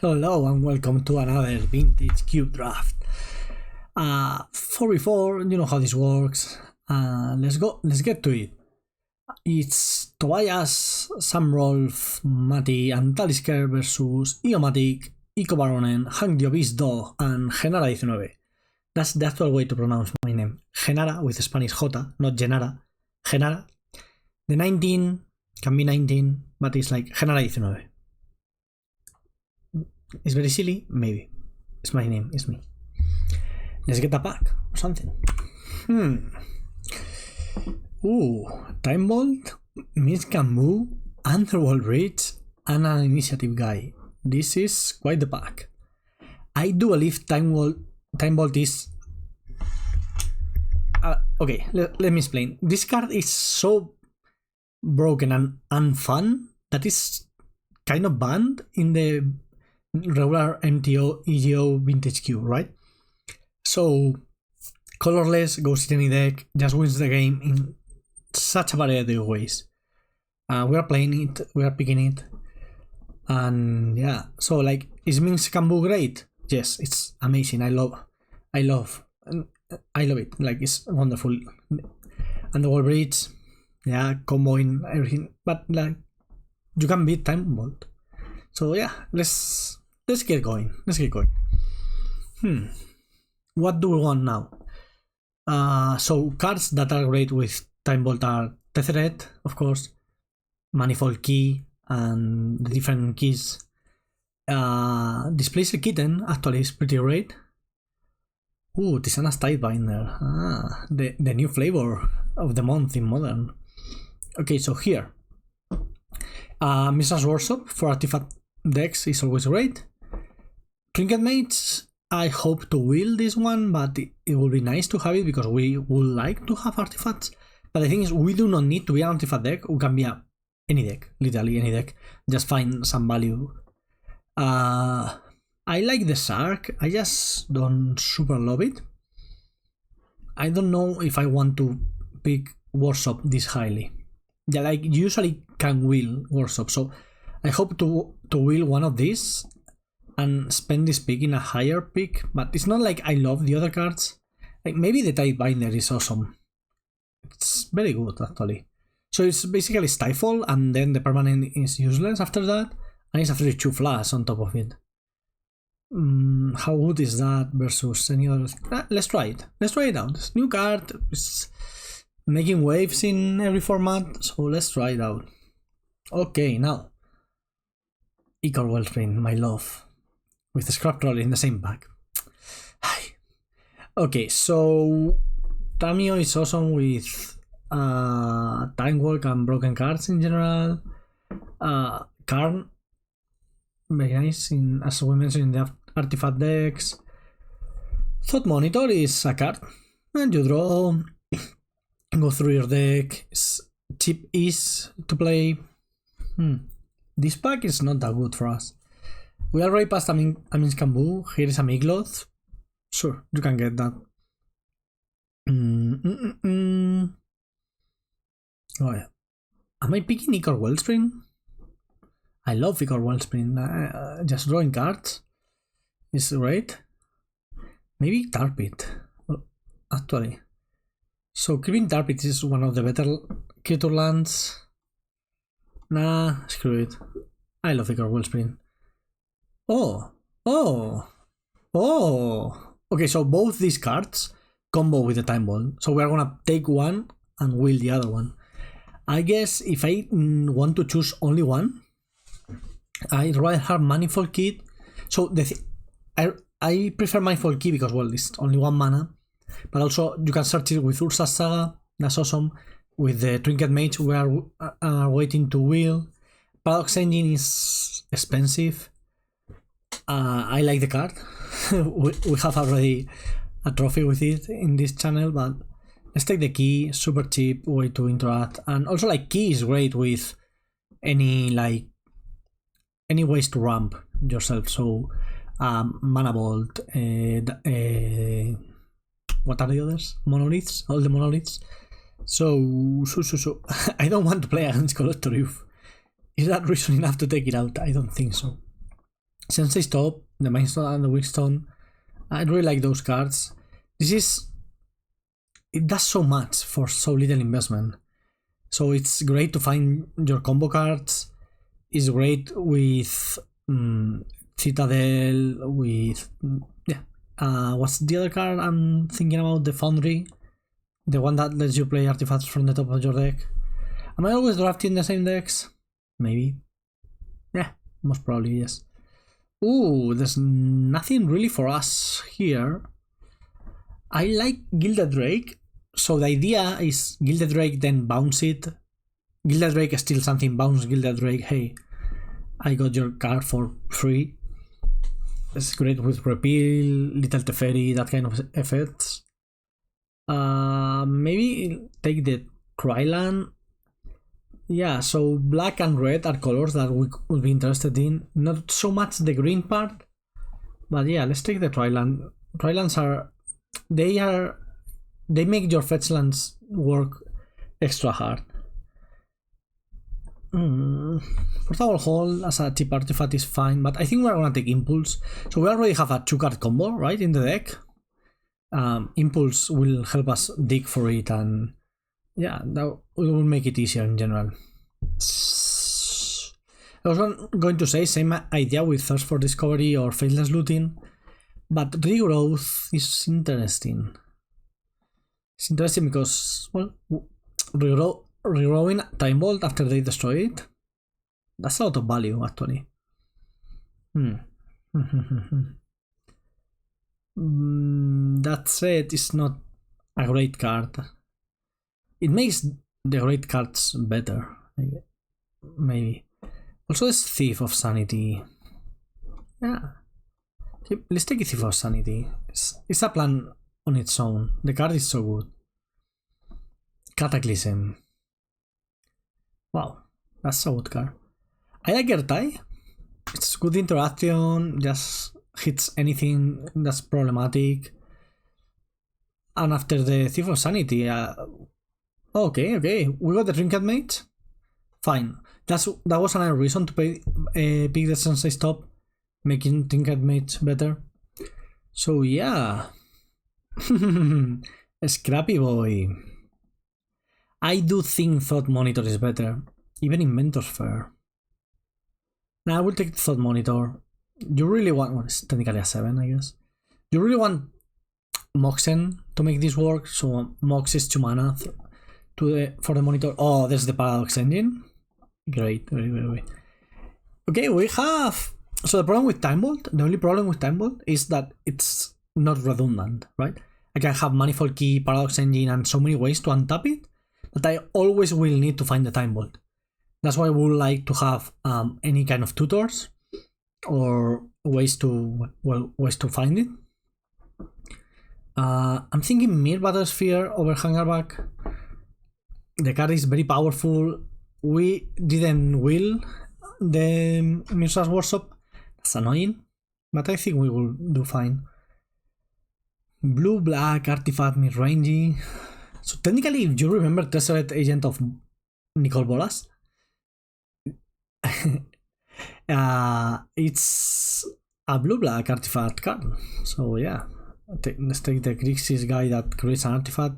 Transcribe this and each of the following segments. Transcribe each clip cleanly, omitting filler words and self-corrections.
Hello and welcome to another vintage cube draft. 4v4, you know how this works. Let's get to it. It's Tobias, Sam Rolf, Mati and Talisker versus Iomatic, Ico Baronen, Hank the Obese Dog and Genara 19. That's the actual way to pronounce my name. Genara with Spanish J, not Genara. Genara. The 19 can be 19, but it's like Genara 19. It's very silly, maybe. It's my name, it's me. Let's get a pack or something. Ooh, Time Bolt, Miss Camus, Underworld Bridge, and an Initiative Guy. This is quite the pack. I do believe Time Bolt is... okay, let me explain. This card is so broken and unfun that is kind of banned in the regular mtgo EGO vintage queue, right? So colorless, goes in any deck, just wins the game in such a variety of ways. We are playing it, we are picking it, and yeah, so like, is Minx Kambu great? Yes, it's amazing. I love it. Like, it's wonderful. And the wall bridge, yeah, comboing everything, but like, you can beat Time Bolt. So yeah, let's get going. What do we want now? So cards that are great with Time Bolt are Tethered, of course, Manifold Key, and the different keys. Displacer Kitten actually is pretty great. Ooh, Tisana's Tidebinder. The new flavor of the month in Modern. Okay, so here, Mrs. Workshop for artifact decks is always great. Trinket Mates, I hope to wheel this one, but it will be nice to have it because we would like to have artifacts. But the thing is, we do not need to be an artifact deck. We can be any deck, literally any deck. Just find some value. I like the Shark. I just don't super love it. I don't know if I want to pick Workshop this highly. Yeah, like, usually can wheel Workshop, so I hope to wheel one of these and spend this pick in a higher pick, but it's not like I love the other cards. Like, maybe the Tidebinder is awesome. It's very good, actually. So it's basically Stifle, and then the permanent is useless after that, and it's a 3/2 flash on top of it. How good is that versus any other? Let's try it. Let's try it out. This new card is making waves in every format, so let's try it out. Okay, now Icar Wellspring, my love, with the Scrap Troll in the same pack. Hi. Okay, so Tamio is awesome with Time Walk and broken cards in general. Karn, very nice, as we mentioned, in the artifact decks. Thought Monitor is a card, and you draw, go through your deck. It's cheap is to play. This pack is not that good for us. We already passed Amin's Kambu. Here is a Migloth. Sure, you can get that. Oh yeah. Am I picking Icar Wellspring? I love Icar Wellspring. Just drawing cards is great. Maybe Tar Pit, actually. So Creeping Tar Pit is one of the better creature lands. Nah, screw it. I love Icar Wellspring. Okay, so both these cards combo with the Time Bolt. So we're gonna take one and wheel the other one. I guess if I want to choose only one, I'd rather have Manifold Key. So I prefer Manifold Key because, well, it's only 1 mana. But also you can search it with Ursa's Saga. That's awesome. With the Trinket Mage, we are waiting to wheel. Paradox Engine is expensive. I like the card. we have already a trophy with it in this channel, but let's take the Key. Super cheap way to interact, and also like Key is great with any ways to ramp yourself. So Mana Bolt. What are the others? Monoliths, all the monoliths. So I don't want to play against Collector Youth. Is that reason enough to take it out? I don't think so. Sensei Stop, the Mindstone and the Weakstone. I really like those cards. It does so much for so little investment. So it's great to find your combo cards. It's great with Citadel, with what's the other card I'm thinking about? The Foundry, the one that lets you play artifacts from the top of your deck. Am I always drafting the same decks? Maybe. Yeah, most probably yes. Ooh, there's nothing really for us here. I like Gilded Drake, so the idea is Gilded Drake, then bounce it. Gilded Drake steals something, bounce Gilded Drake, hey, I got your card for free. It's great with Repeal, Little Teferi, that kind of effects. Maybe take the Krylan. Yeah, so black and red are colors that we would be interested in. Not so much the green part, but yeah, let's take the Krylan. Krylans they make your fetch lands work extra hard. Portable Hall as a cheap artifact is fine, but I think we're gonna take Impulse. So we already have a 2-card combo, right, in the deck. Impulse will help us dig for it, and yeah, that will make it easier in general. I was going to say same idea with Thirst for Discovery or Faceless Looting, but Regrowth is interesting. It's interesting because, well, regrowing Time Vault after they destroy it, that's a lot of value actually. That said, it's not a great card. It makes the great cards better, maybe. Also, this Thief of Sanity. Yeah, let's take a Thief of Sanity. It's a plan on its own. The card is so good. Cataclysm. Wow, that's a good card. I like Ertai. It's good interaction, just hits anything that's problematic. And after the Thief of Sanity, okay, we got the Trinket Mate. Fine. That was another reason to pick the Sensei Stop, making Trinket Mate better. So yeah. Scrappy boy. I do think Thought Monitor is better, even in Mentor's Fair. Now I will take Thought Monitor. You really want, well, it's technically a 7, I guess. You really want Moxen to make this work, so Mox is 2 mana for the monitor. Oh, there's the Paradox Engine. Great, very. Okay, we have. So the problem with Time Vault, the only problem with Time Vault is that it's not redundant, right? I can have Manifold Key, Paradox Engine, and so many ways to untap it, but I always will need to find the Time Vault. That's why we would like to have any kind of tutors or ways to find it. I'm thinking Mere Battlesphere over Hangarback. The card is very powerful. We didn't will the Mirsa's Workshop. That's annoying, but I think we will do fine. Blue-black artifact mid-rangey. So technically, if you remember Tesseract Agent of Nicole Bolas, it's a blue-black artifact card. So yeah, let's take the Grixis guy that creates an artifact.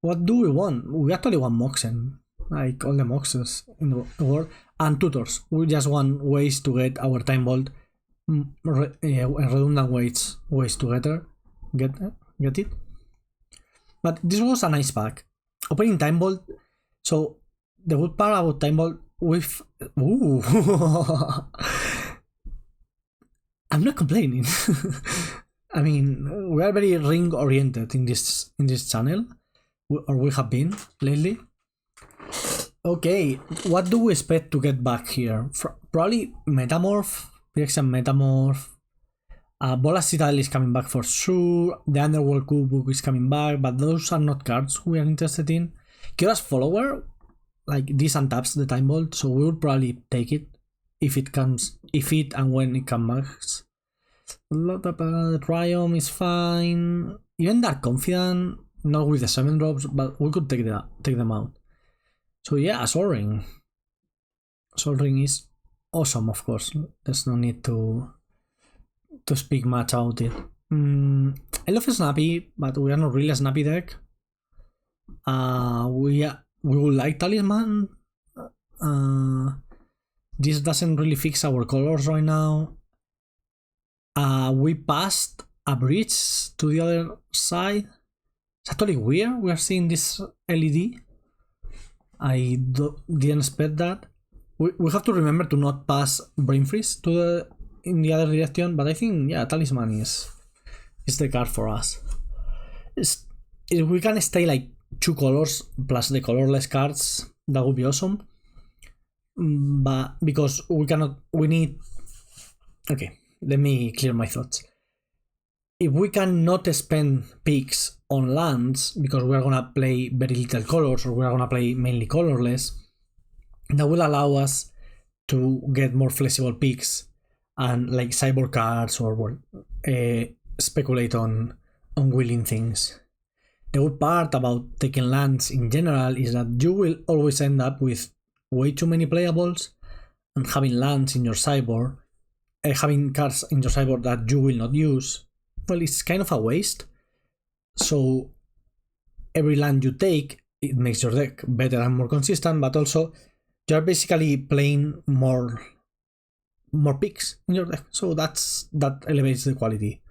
What do we want? We actually want Moxen, like all the Moxes in the world, and tutors. We just want ways to get our Time Vault, redundant ways to get it. But this was a nice pack. Opening Time Vault. So the good part about Time Vault with I'm not complaining. I mean, we are very ring oriented in this channel, or we have been lately. Okay, what do we expect to get back here? Probably Metamorph, PXM Metamorph. Bolas Citadel is coming back for sure. The Underworld Cookbook is coming back, but those are not cards we are interested in. Kira's Follower, like this untaps the Time Vault, so we will probably take it if it and when it comes back. The Triumph is fine. Even Dark Confidant, not with the 7 drops, but we could take them out. So yeah, Sol Ring. Sol Ring is awesome, of course. There's no need to speak much about it. I love Snappy, but we are not really a Snappy deck. We would like Talisman. This doesn't really fix our colors right now. We passed a bridge to the other side. It's actually weird. We are seeing this LED. I didn't expect that. We have to remember to not pass Brain Freeze in the other direction, but I think, yeah, Talisman is the card for us. If we can stay like 2 colors plus the colorless cards, that would be awesome. But because we need... Okay, let me clear my thoughts. If we cannot spend picks on lands because we're gonna play very little colors or we're gonna play mainly colorless, that will allow us to get more flexible picks and like cyborg cards or speculate on wheeling things. The good part about taking lands in general is that you will always end up with way too many playables, and having lands in your sideboard, having cards in your sideboard that you will not use, well, it's kind of a waste. So every land you take, it makes your deck better and more consistent, but also you're basically playing more picks in your deck, so that elevates the quality.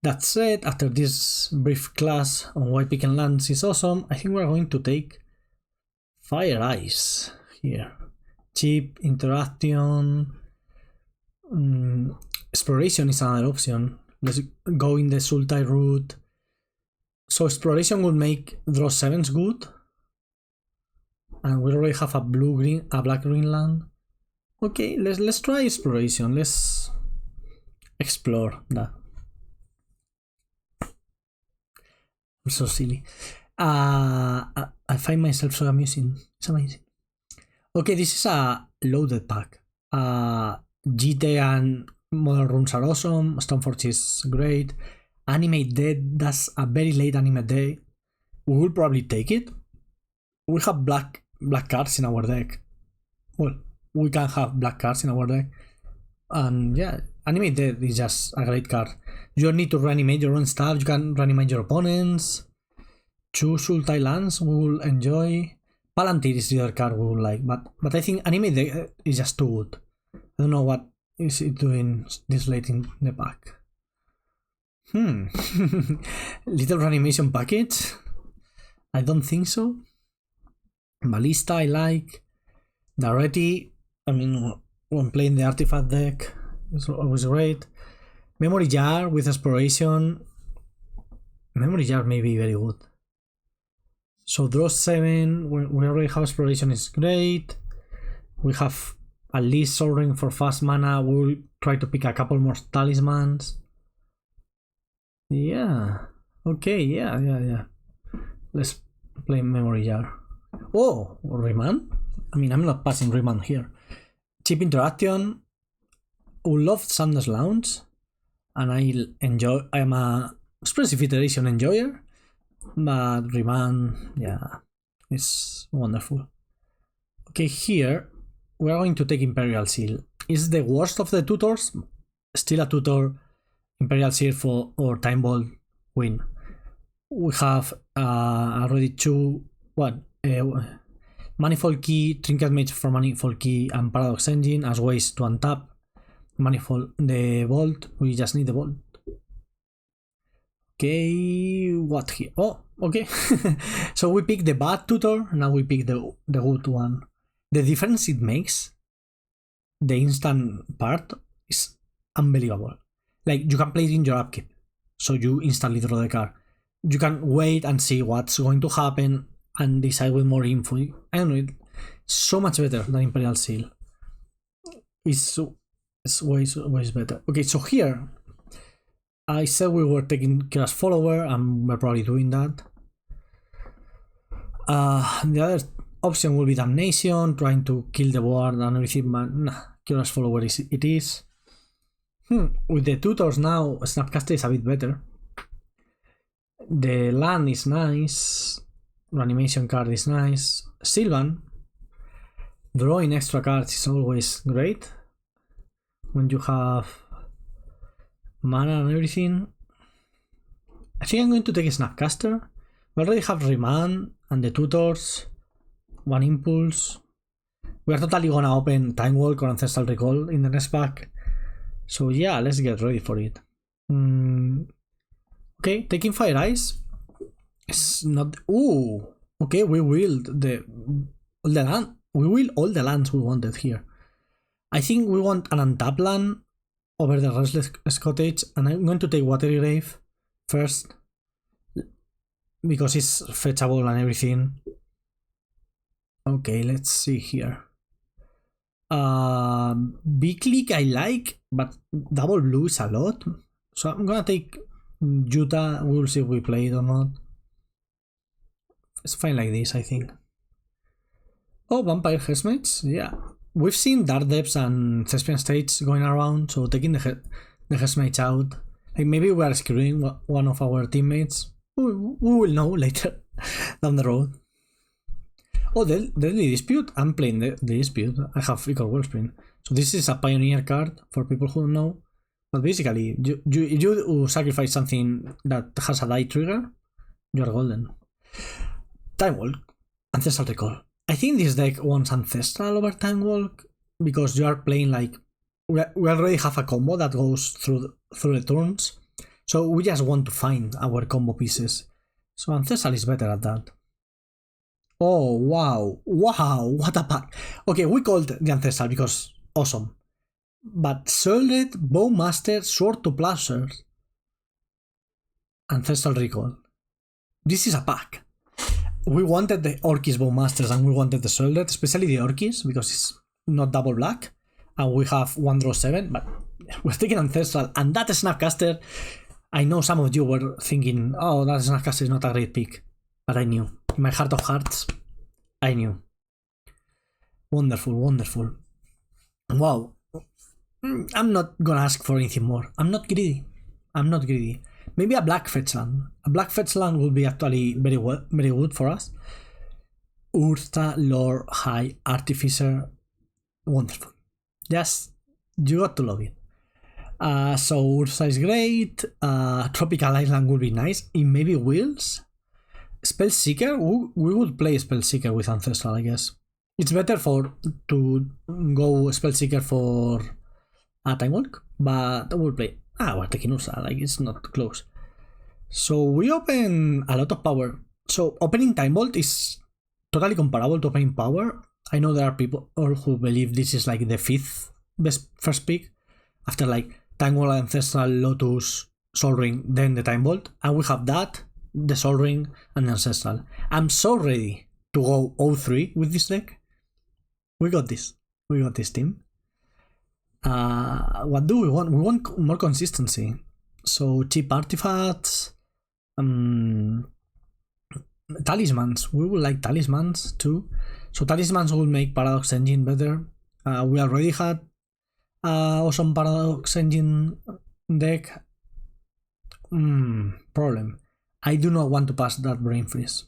That said, after this brief class on why picking lands is awesome, I think we're going to take Fire Ice here. Cheap, interaction, exploration is another option. Let's go in the Sultai route. So exploration would make draw 7s good, and we already have a black-green land. Okay, let's try exploration. Let's explore that. I'm so silly. I find myself so amusing. It's amazing. Okay, this is a loaded pack. GT and Modern Runes are awesome. Stoneforge is great. Animate Dead, that's a very late Animate Dead. We will probably take it. We have black cards in our deck. Well, we can have black cards in our deck. And yeah, Animate Dead is just a great card. You don't need to reanimate your own stuff. You can reanimate your opponents. Choose Sultai lands we will enjoy. Palantir is the other card we will like. But I think Animate Dead is just too good. I don't know what is it doing this late in the pack. Little reanimation package? I don't think so. Ballista I like. Daretti, I mean, when playing the artifact deck, it's always great. Memory Jar with exploration. Memory Jar may be very good. So draw 7, we already have exploration, is great. We have at least Soul Ring for fast mana. We'll try to pick a couple more talismans. Yeah. Okay, yeah. Let's play Memory Jar. Oh, Remand? I mean, I'm not passing Remand here. Cheap interaction. I love Sanders Lounge. And I'm a Expressive Iteration enjoyer. But Remand, yeah, it's wonderful. Okay, here we're going to take Imperial Seal. Is the worst of the tutors. Still a tutor. Imperial Seal for or Time Ball win. We have already 2 Manifold Key, Trinket Mage for Manifold Key, and Paradox Engine as ways to untap Manifold the Vault. We just need the Vault. Okay, what here? Oh, okay. So we pick the bad tutor, now we pick the good one. The difference it makes, the instant part, is unbelievable. Like, you can play it in your upkeep, so you instantly draw the card. You can wait and see what's going to happen and decide with more info. I don't know, it's so much better than Imperial Seal. It's way better. Okay, so here, I said we were taking Kira's Follower, and we're probably doing that. The other option will be Damnation, trying to kill the board and everything, but nah, Kira's Follower it is. With the tutors now, Snapcaster is a bit better. The land is nice. Reanimation card is nice. Sylvan. Drawing extra cards is always great when you have mana and everything. I think I'm going to take a Snapcaster. We already have Remand and the Tutors, one Impulse. We are totally gonna open Time Walk or Ancestral Recall in the next pack. So yeah, let's get ready for it. Okay, taking Fire Ice. It's not. Ooh. Okay, we will all the land. We will all the lands we wanted here. I think we want an untapped land over the Restless Cottage, and I'm going to take Watery Grave first because it's fetchable and everything. Okay, let's see here. Big Click I like, but double blue is a lot. So I'm gonna take Utah. We'll see if we play it or not. It's fine like this, I think. Oh, Vampire Hexmates, yeah. We've seen Dark Depths and Thespian Stage going around, so taking the Hexmates out. Like maybe we are screwing one of our teammates. We will know later down the road. Oh, Deadly Dispute? I'm playing the Dispute. I have Ichor Wellspring. So this is a Pioneer card for people who don't know. But basically, if you sacrifice something that has a die trigger, you are golden. Time Walk. Ancestral Recall. I think this deck wants Ancestral over Time Walk because you are playing like we already have a combo that goes through the turns, so we just want to find our combo pieces. So Ancestral is better at that. Oh wow, what a pack! Okay, we called the Ancestral because awesome, but Soulred, Bowmaster, Sword to Plowshares, Ancestral Recall. This is a pack. We wanted the Orkis Bowmasters and we wanted the Soulred, especially the Orkis because it's not double black. And we have 1 draw 7, but we're taking Ancestral. And that Snapcaster, I know some of you were thinking, oh, that Snapcaster is not a great pick. But I knew. In my heart of hearts, I knew. Wonderful, wonderful. Wow. I'm not gonna ask for anything more. I'm not greedy. Maybe a black fetch land. A black fetch land will be actually very good for us. Ursa, Lore, High, Artificer. Wonderful. Yes, you got to love it. So Ursa is great. Tropical Island will be nice. It maybe Wheels. Spellseeker? We would play Spellseeker with Ancestral, I guess. It's better to go Spellseeker for a Time Walk, but we'll play. We're taking Ursa, like it's not close. So we open a lot of power. So opening Time Vault is totally comparable to opening power. I know there are people who believe this is like the 5th best first pick. After like Time Vault, Ancestral, Lotus, Soul Ring, then the Time Vault. And we have that, the Soul Ring, and the Ancestral. I'm so ready to go 0-3 with this deck. We got this. We got this, team. What do we want? We want more consistency. So cheap artifacts, talismans. We would like talismans too. So talismans will make Paradox Engine better. We already had awesome Paradox Engine deck. Problem. I do not want to pass that Brain Freeze.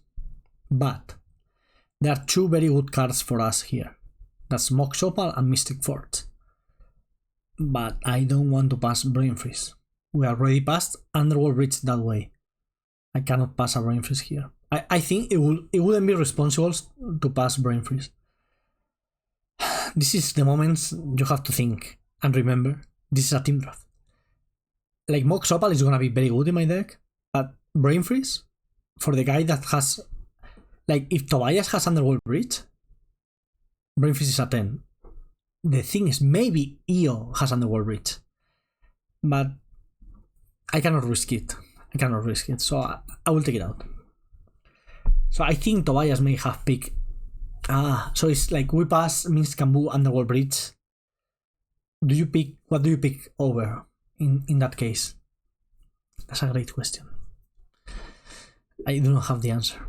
But there are 2 very good cards for us here. That's Mox Opal and Mystic Forge. But I don't want to pass Brain Freeze. We already passed Underworld Bridge that way. I cannot pass a Brain Freeze here. I think it wouldn't be responsible to pass Brain Freeze. This is the moments you have to think and remember. This is a team draft. Like Mox Opal is gonna be very good in my deck, but Brain Freeze for the guy that has, like, if Tobias has Underworld Bridge, Brain Freeze is a 10. The thing is, maybe Io has Underworld Bridge, but I cannot risk it. So I will take it out. So I think Tobias may have picked. So it's like we pass means Kambu, Underworld Bridge. What do you pick over in that case? That's a great question. I do not have the answer.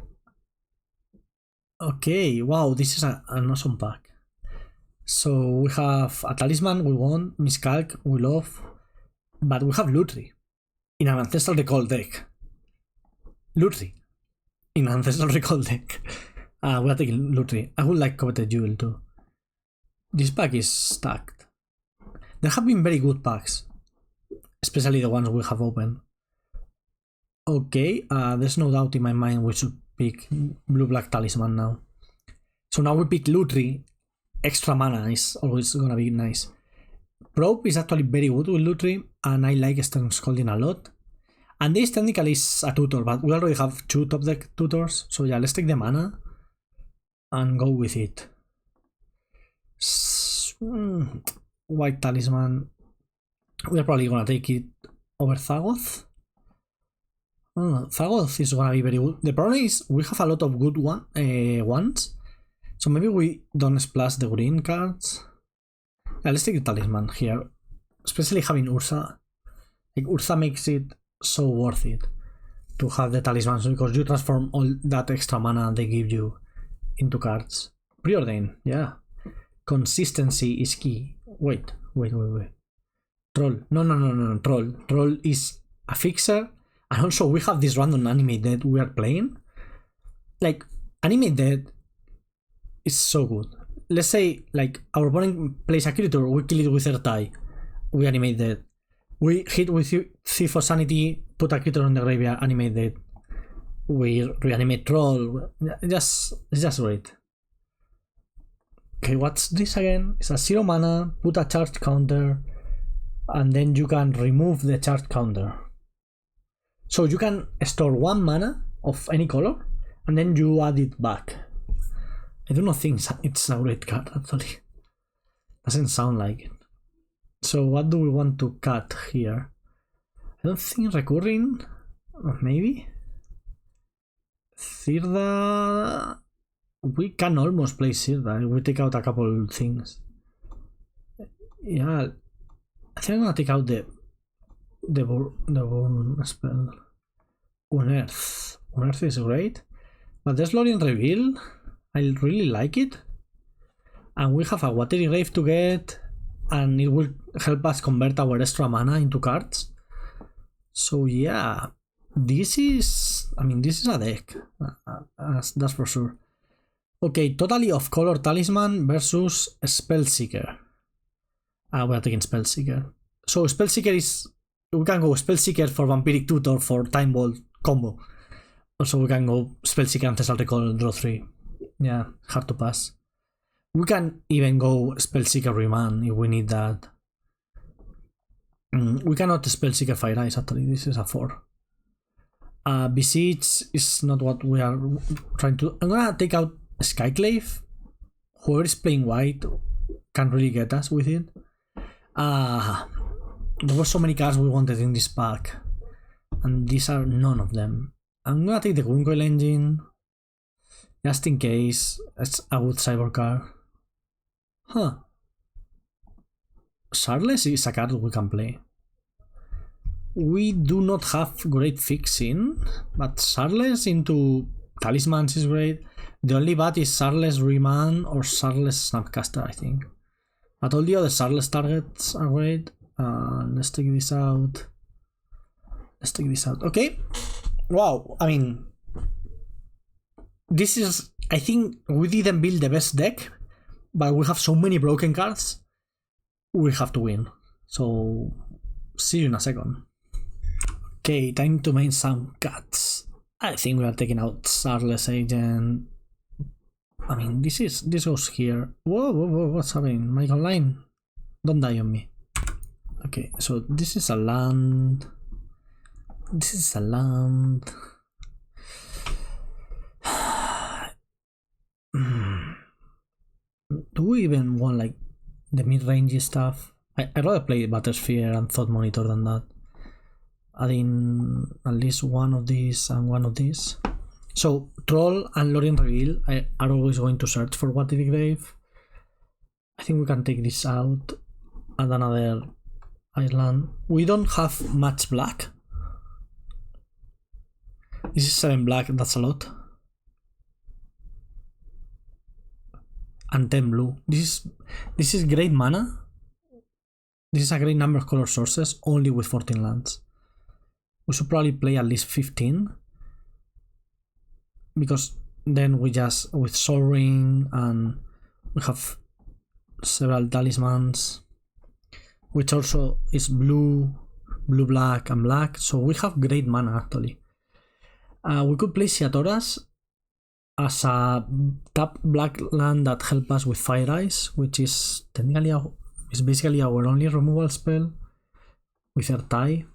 Okay, wow, this is an awesome pack. So we have a Talisman, we want, Miscalc, we love, but we have Lutri in an Ancestral Recall deck. Lutri in an Ancestral Recall deck. We are taking Lutri. I would like Coveted Jewel too. This pack is stacked. There have been very good packs, especially the ones we have opened. Okay, there's no doubt in my mind we should pick blue-black talisman now. So now we pick Lutri. Extra mana is always gonna be nice. Probe is actually very good with Lutri, and I like Stern Scolding a lot. And this technically is a tutor, but we already have 2 top deck tutors, so yeah, let's take the mana and go with it. White talisman. We're probably gonna take it over Thagoth. Thagoth is gonna be very good. The problem is we have a lot of good ones, so maybe we don't splash the green cards. Yeah, let's take the talisman here, especially having Ursa. Like Ursa makes it so worth it to have the talismans because you transform all that extra mana they give you into cards. Preordain, yeah. Consistency is key. Wait. Troll. No. Troll. Troll is a fixer. And also we have this random animate that we are playing. Like, animate dead is so good. Let's say, like, our opponent plays a creature, we kill it with Ertai. We animate dead. We hit with Thief of Sanity, put a creature on the graveyard, animate dead. We reanimate Troll. It's just great. Okay, what's this again? It's a 0 mana, put a charge counter, and then you can remove the charge counter. So you can store 1 mana of any color, and then you add it back. I do not think it's a great card, actually. Doesn't sound like it. So what do we want to cut here? I don't think recurring, maybe? Sirda... We can almost play Sirda. We take out a couple things. Yeah, I think I'm gonna take out the burn spell. Unearth. Unearth is great, but there's Lorien Reveal. I really like it, and we have a Watery Grave to get, and it will help us convert our extra mana into cards. So yeah, this is a deck. That's for sure. Okay, totally off color talisman versus Spellseeker. We are taking Spellseeker. So Spellseeker is... We can go Spellseeker for Vampiric Tutor for Time Vault combo. Also we can go Spellseeker Ancestral Recall, draw 3. Yeah, hard to pass. We can even go Spellseeker Remand if we need that. We cannot Spellseeker Fire Eyes actually, this is a 4. Besiege is not what we are trying to... I'm gonna take out Skyclave. Whoever is playing white can really get us with it. There were so many cards we wanted in this pack, and these are none of them. I'm gonna take the Gruncoil Engine, just in case. It's a good cyber card. Shardless is a card we can play. We do not have great fixing, but Shardless into Talismans is great. The only bad is Shardless Remand or Shardless Snapcaster, I think. But all the other Shardless targets are great. Let's take this out. Okay. Wow, I mean, this is... I think we didn't build the best deck, but we have so many broken cards. We have to win. So, see you in a second. Okay, time to make some cuts. I think we are taking out Shardless Agent. I mean, this goes here. Whoa, what's happening? Mike Online, don't die on me. Okay, so this is a land. Do we even want like the mid-range stuff? I'd rather play Battlesphere and Thought Monitor than that. Adding at least one of these and one of these. So Troll and Lorien Reveal are always going to search for Watery Grave. I think we can take this out. Add another island. We don't have much black. This is 7 black, that's a lot. And 10 blue. This is great mana. This is a great number of color sources, only with 14 lands. We should probably play at least 15. Because then we just, with Soul Ring, and we have several talismans, which also is blue, black, and black. So we have great mana actually. We could play Siatoras as a tap black land that helps us with Fire Eyes, which is technically is basically our only removal spell with Ertai.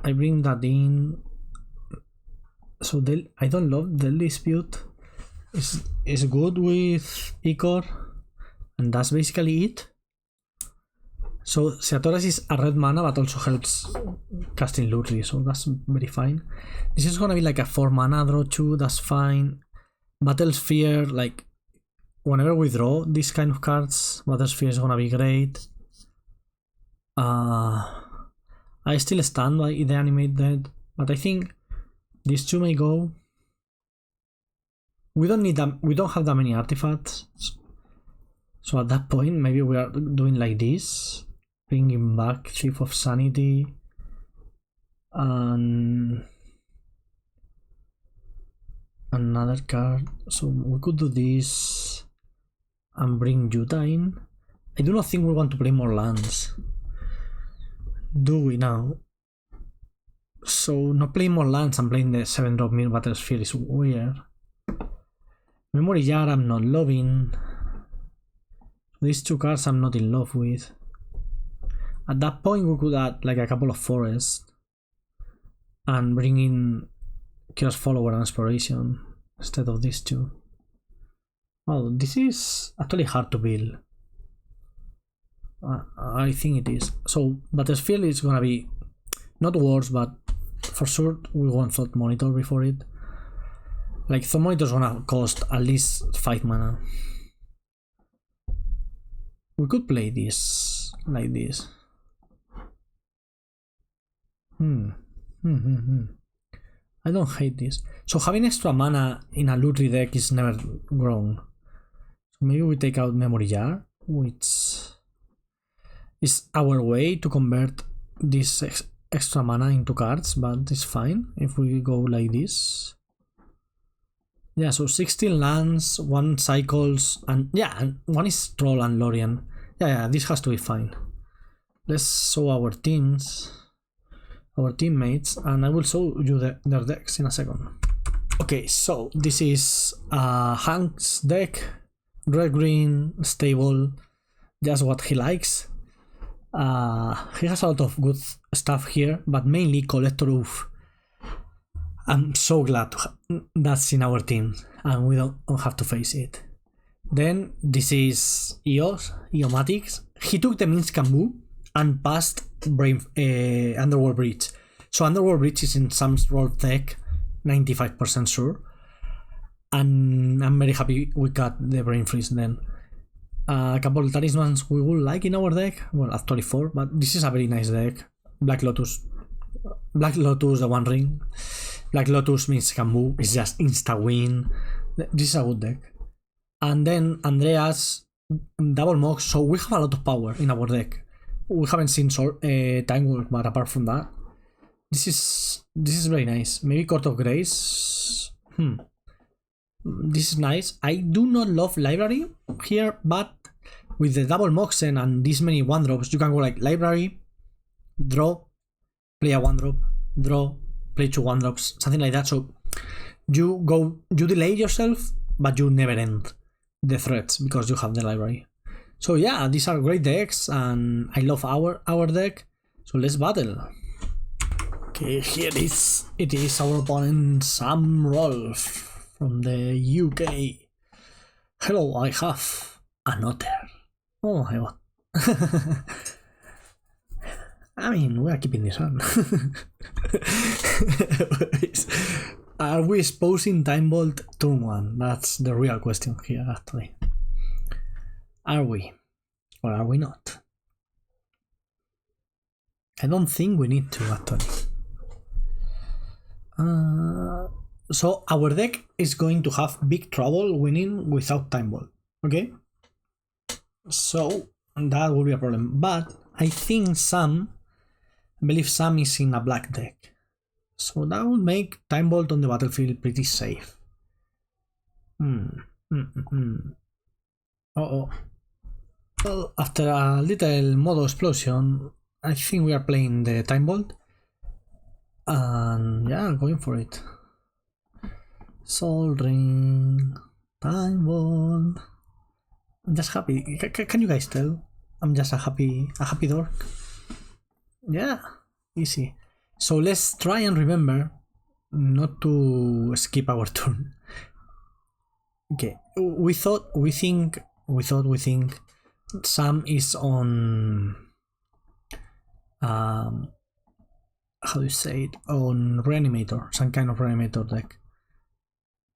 I bring that in. So I don't love Deadly Dispute. It's good with Icor, and that's basically it. So Siatoras is a red mana but also helps casting Lutri, so that's very fine. This is gonna be like a 4 mana draw 2, that's fine. Battlesphere, like whenever we draw these kind of cards, Battlesphere is gonna be great. I still stand by the animate dead, but I think these two may go. We don't need them. We don't have that many artifacts, so at that point maybe we are doing like this, bringing back Thief of Sanity and another card. So we could do this and bring Yuta in. I do not think we want to play more lands. Do we now? So not playing more lands and playing the 7-drop Mirror Battlesphere is weird. Memory Jar I'm not loving. These two cards I'm not in love with. At that point we could add like a couple of forests and bring in Chaos Follower and Exploration instead of these two. Oh, this is actually hard to build. I think it is. So Battlefield is gonna be not worse, but for sure we want Thought Monitor before it. Like Thought Monitor is gonna cost at least 5 mana. We could play this like this. I don't hate this. So having extra mana in a Lutri deck is never grown. So maybe we take out Memory Jar, which is our way to convert this extra mana into cards, but it's fine if we go like this. Yeah, so 16 lands, 1 cycles, and yeah, and 1 is Troll and Lorien. Yeah, this has to be fine. Let's show our teams, our teammates, and I will show you their decks in a second. Okay, so this is Hank's deck, red-green, stable, just what he likes. He has a lot of good stuff here, but mainly Collector Oof. I'm so glad that's in our team and we don't have to face it. Then this is Eomatics. He took the Minskambu and passed Underworld Breach. So Underworld Breach is in some roll deck, 95% sure. And I'm very happy we got the Brain Freeze then. A couple of talismans we would like in our deck. Well, actually 4, but this is a very nice deck. Black Lotus, the One Ring. Black Lotus means Kambu, it's just insta-win. This is a good deck. And then Andreas, Double Mox, so we have a lot of power in our deck. We haven't seen Time Walk, but apart from that, this is very nice. Maybe Court of Grace. This is nice. I do not love Library here, but with the Double Moxen and this many 1-drops, you can go like Library, draw, play a 1-drop, draw, play 2 1-drops, something like that. So you delay yourself, but you never end the threats because you have the library. So yeah, these are great decks and I love our deck. So let's battle. Okay, it is our opponent Sam Rolfe from the UK. Hello, I have an otter. Oh my god. I mean, we are keeping this on. Are we exposing Time Bolt turn 1? That's the real question here, actually. Are we? Or are we not? I don't think we need to, actually. So our deck is going to have big trouble winning without Time Bolt, okay? So that will be a problem. But I think I believe Sam is in a black deck. So that will make Time Bolt on the battlefield pretty safe. Oh. Well, after a little modo explosion, I think we are playing the time vault. And yeah, going for it. Soul Ring, time vault. I'm just happy. Can you guys tell? I'm just a happy dork. Yeah, easy. So let's try and remember not to skip our turn. Okay, we think Sam is on how do you say it, on reanimator, some kind of reanimator deck.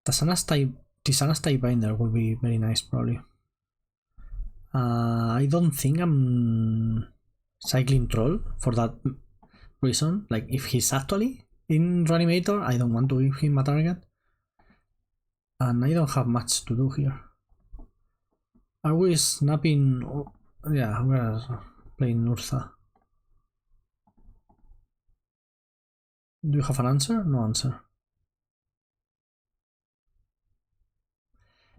Tisana's type binder will be very nice probably. I don't think I'm cycling troll for that reason. Like if he's actually in reanimator, I don't want to give him a target. And I don't have much to do here. Are we snapping? Yeah, we're playing Ursa. Do you have an answer? No answer.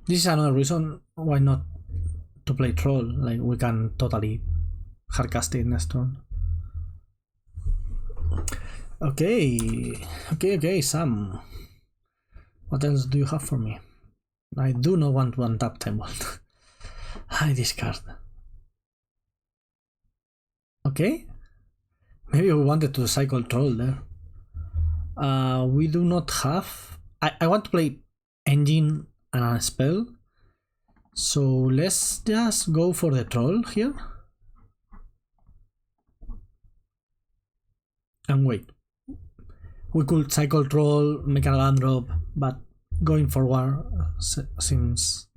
This is another reason why not to play troll. Like we can totally hardcast it next turn. Okay, Sam. What else do you have for me? I do not want to untap time vault. I discard. Okay. Maybe we wanted to cycle troll there. We do not have. I want to play engine and a spell. So let's just go for the troll here. And wait. We could cycle troll, make a land drop, but going forward seems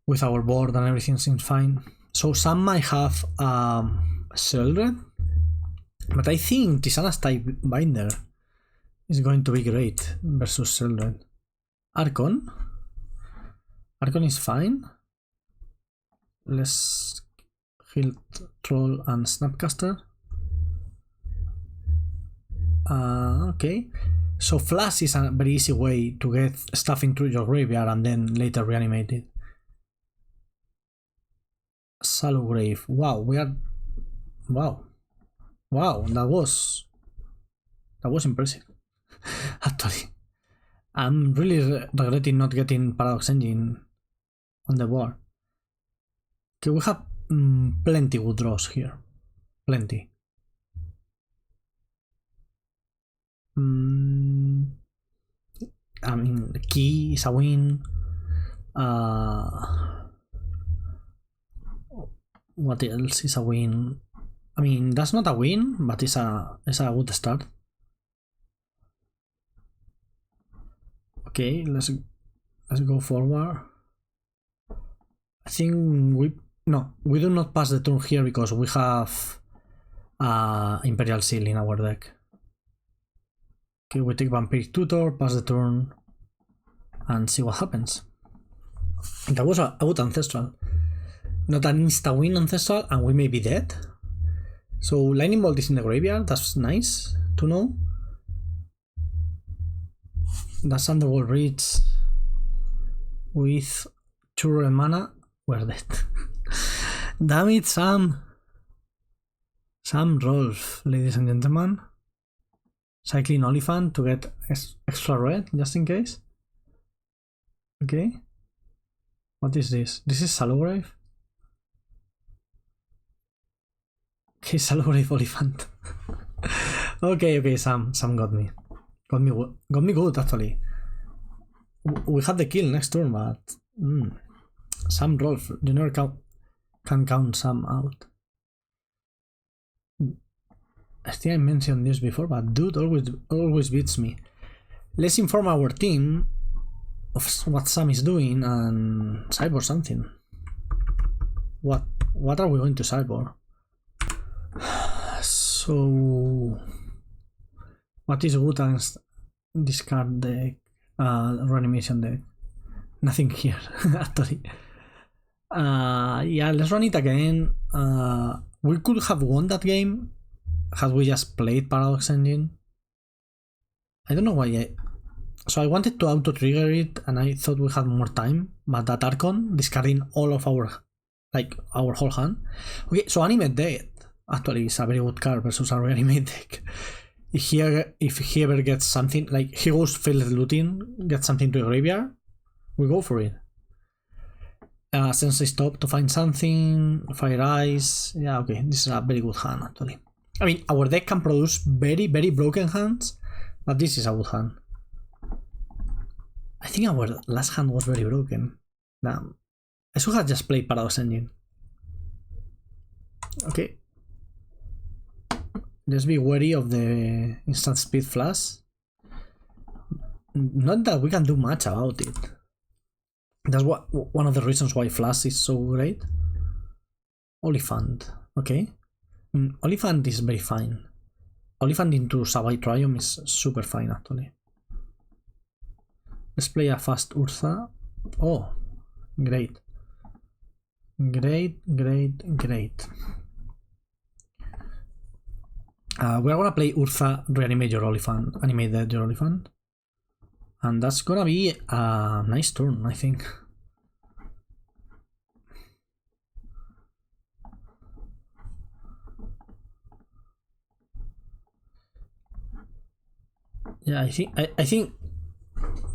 with our board and everything seems fine. So some might have Sheldred, but I think Tisana's type binder is going to be great versus Sheldred. Archon is fine. Let's heal troll and snapcaster. Okay, so flash is a very easy way to get stuff into your graveyard and then later reanimate it. Shallow grave. Wow, that was impressive. Actually, I'm really regretting not getting Paradox Engine on the board. Okay, we have plenty good draws here. Plenty. I mean, the key is a win. What else is a win? I mean, that's not a win, but it's a good start. Okay, let's go forward. I think we do not pass the turn here because we have Imperial Seal in our deck. Okay, we take Vampiric Tutor, pass the turn, and see what happens. That was a good Ancestral. Not an insta-win Ancestral, and we may be dead. So Lightning Bolt is in the graveyard, that's nice to know. That's Underworld Reach with 2 red mana. We're dead. Damn it, Sam. Sam Rolf, ladies and gentlemen. Cycling Oliphant to get extra red, just in case. Okay. What is this? This is Shallow-Grave? Okay, Shallow-Grave Oliphant. okay, Sam got me. Got me good, actually. We have the kill next turn, but... Sam Rolf, you never can count Sam out. I think I mentioned this before, but dude always beats me. Let's inform our team of what Sam is doing and cyber something. What are we going to cyber? So what is Wutan's discard deck? Reanimation deck? Nothing here, actually. Yeah, let's run it again. We could have won that game had we just played Paradox Engine. I don't know why So I wanted to auto-trigger it, and I thought we had more time, but that Archon discarding all of our whole hand. Okay, so Animate Dead actually is a very good card versus our Animate deck. If he ever gets something, like he goes Failed Looting, gets something to the graveyard, we go for it. Since I stopped to find something, Fire Eyes, yeah, okay, this is a very good hand actually. I mean, our deck can produce very, very broken hands, but this is a good hand. I think our last hand was very broken. Damn. I should have just played Paradox Engine. Okay. Just be wary of the instant speed flash. Not that we can do much about it. That's one of the reasons why flash is so great. Oliphant. Okay. Oliphant is very fine. Oliphant into Savai Triumph is super fine actually. Let's play a fast Ursa. Oh, great. Great. We're gonna play Ursa, reanimate your Oliphant, animate Dead your Oliphant. And that's gonna be a nice turn, I think. Yeah, I think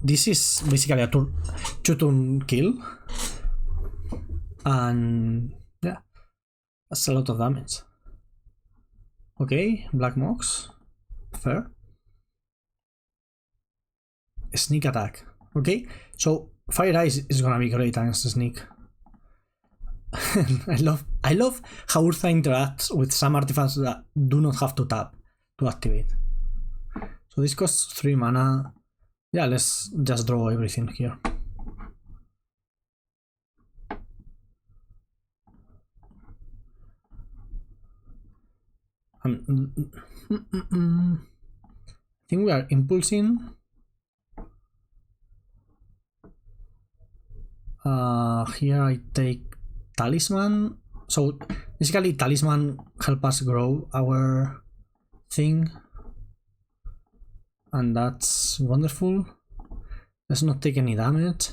this is basically a two-turn kill. And yeah, that's a lot of damage. Okay, Black Mox. Fair. Sneak attack. Okay, so Fire Eyes is gonna be great against Sneak. I love how Ursa interacts with some artifacts that do not have to tap to activate. So this costs 3 mana. Yeah, let's just draw everything here. I think we are impulsing. Here I take Talisman. So basically Talisman help us grow our thing. And that's wonderful. Let's not take any damage.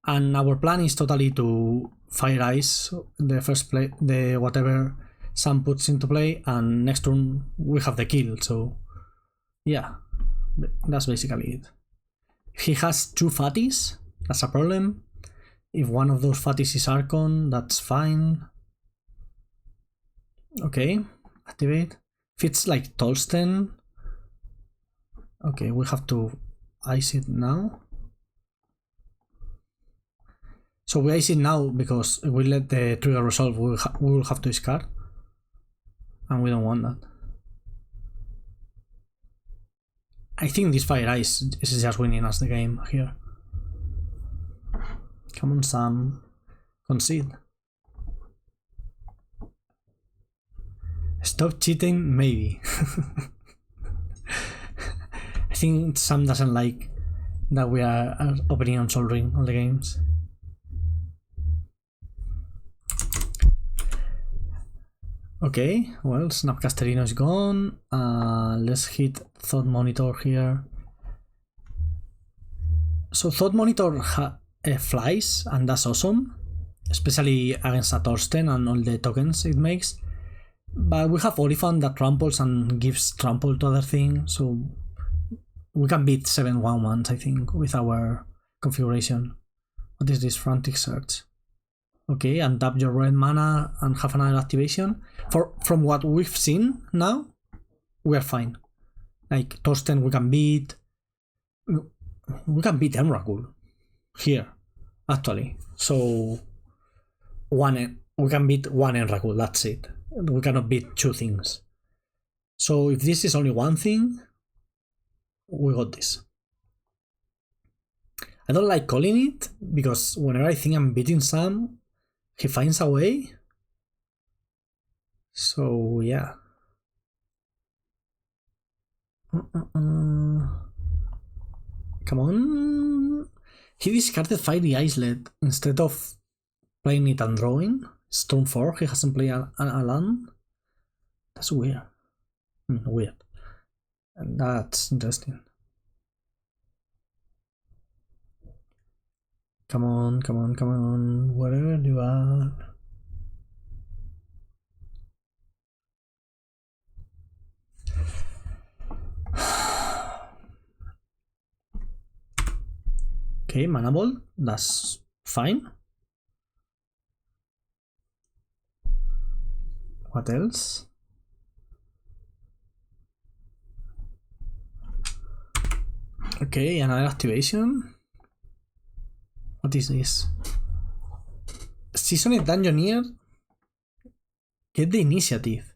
And our plan is totally to Fire Eyes the first play, the whatever Sam puts into play, and next turn we have the kill. So yeah, that's basically it. He has 2 fatties, that's a problem. If one of those fatties is Archon, that's fine. Okay, activate. If it's like Tolsten, okay, we have to ice it now. So we ice it now because if we let the trigger resolve, we will have to discard. And we don't want that. I think this Fire Eyes is just winning us the game here. Come on, Sam. Concede. Stop cheating, maybe. I think Sam doesn't like that we are opening on Sol Ring all the games. Okay, well, Snapcasterino is gone. Let's hit Thought Monitor here. So Thought Monitor flies, and that's awesome, especially against a Torsten and all the tokens it makes. But we have Oliphant that tramples and gives trample to other things, so we can beat 7/1/1s, I think, with our configuration. What is this? Frantic Search. Okay, untap your red mana and have another activation. From what we've seen now, we are fine. Like Torsten, we can beat Emrakul here, actually. So we can beat one Emrakul. That's it. We cannot beat 2 things. So if this is only one thing, we got this. I don't like calling it because whenever I think I'm beating Sam, he finds a way. So yeah. Come on. He discarded Fiery Islet instead of playing it and drawing. It's turn 4, he hasn't played a land. That's weird. Weird. And that's interesting. Come on, come on, come on, wherever you are. Okay, mana ball, that's fine. What else? Okay, another activation. What is this? Seasoned Dungeoneer. Get the initiative.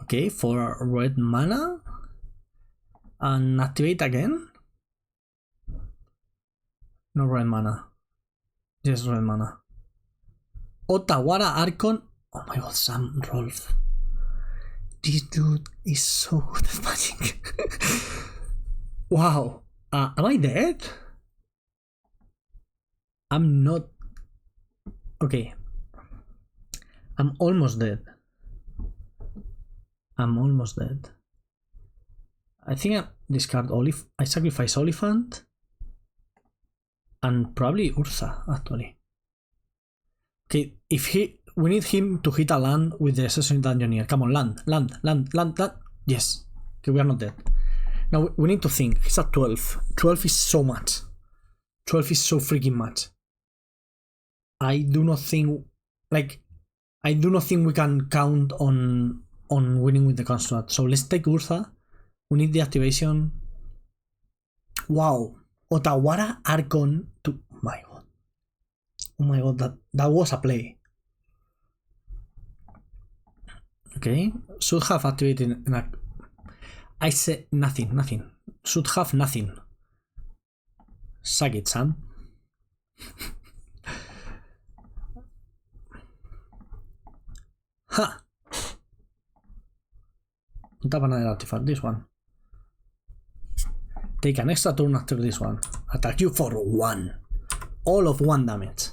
Okay, for red mana. And activate again. No red mana. Just red mana. Otawara Archon. Oh my god, Sam Rolf. This dude is so good at magic. Wow. Am I dead? I'm not. Okay. I'm almost dead. I'm almost dead. I think I discard I sacrifice Oliphant. And probably Ursa, actually. Okay, we need him to hit a land with the Assassin Dungeoneer. Come on, land. Yes. Okay, we are not dead. Now we need to think. He's at 12. 12 is so much. 12 is so freaking much. I do not think we can count on winning with the construct. So let's take Ursa. We need the activation. Wow. Otawara Archon to. Oh my god, that was a play. Okay, should have activated I said nothing. Should have nothing. Suck it, Sam. Ha! Tap another artifact, this one. Take an extra turn after this one. Attack you for 1. All of 1 damage.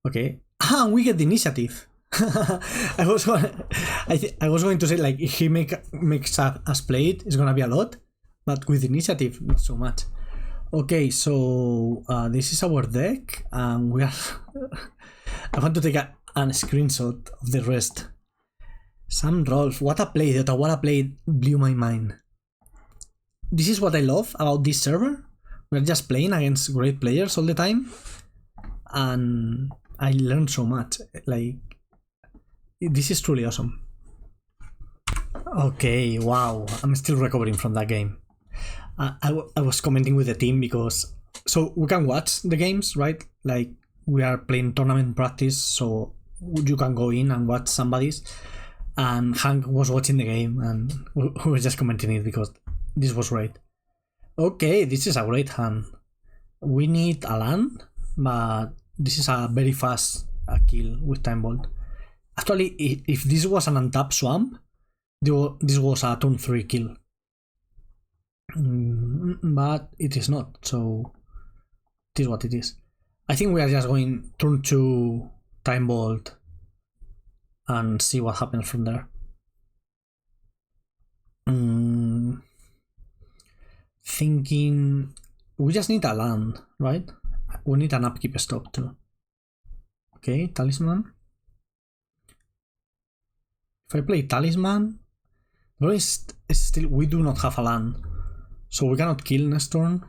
Okay. We get the initiative. I was going to say, like, if he makes us play it, it's gonna be a lot. But with initiative, not so much. Okay, so this is our deck. And we are... I want to take a screenshot of the rest. Sam Rolf, what a play. The Otawara play blew my mind. This is what I love about this server. We're just playing against great players all the time. And I learned so much. Like, this is truly awesome. Okay, wow. I'm still recovering from that game. I was commenting with the team because... So we can watch the games, right? Like, we are playing tournament practice, so you can go in and watch somebody's. And Hank was watching the game and we were just commenting it because this was great. Okay, this is a great hand. We need a land, but this is a very fast kill with Time Bolt. Actually, if this was an untapped swamp, this was a turn 3 kill. But it is not, so it is what it is. I think we are just going turn 2 Time Bolt and see what happens from there. Thinking we just need a land, right? We need an upkeep stop too. Okay, Talisman. If I play Talisman, but it's still we do not have a land, so we cannot kill next turn.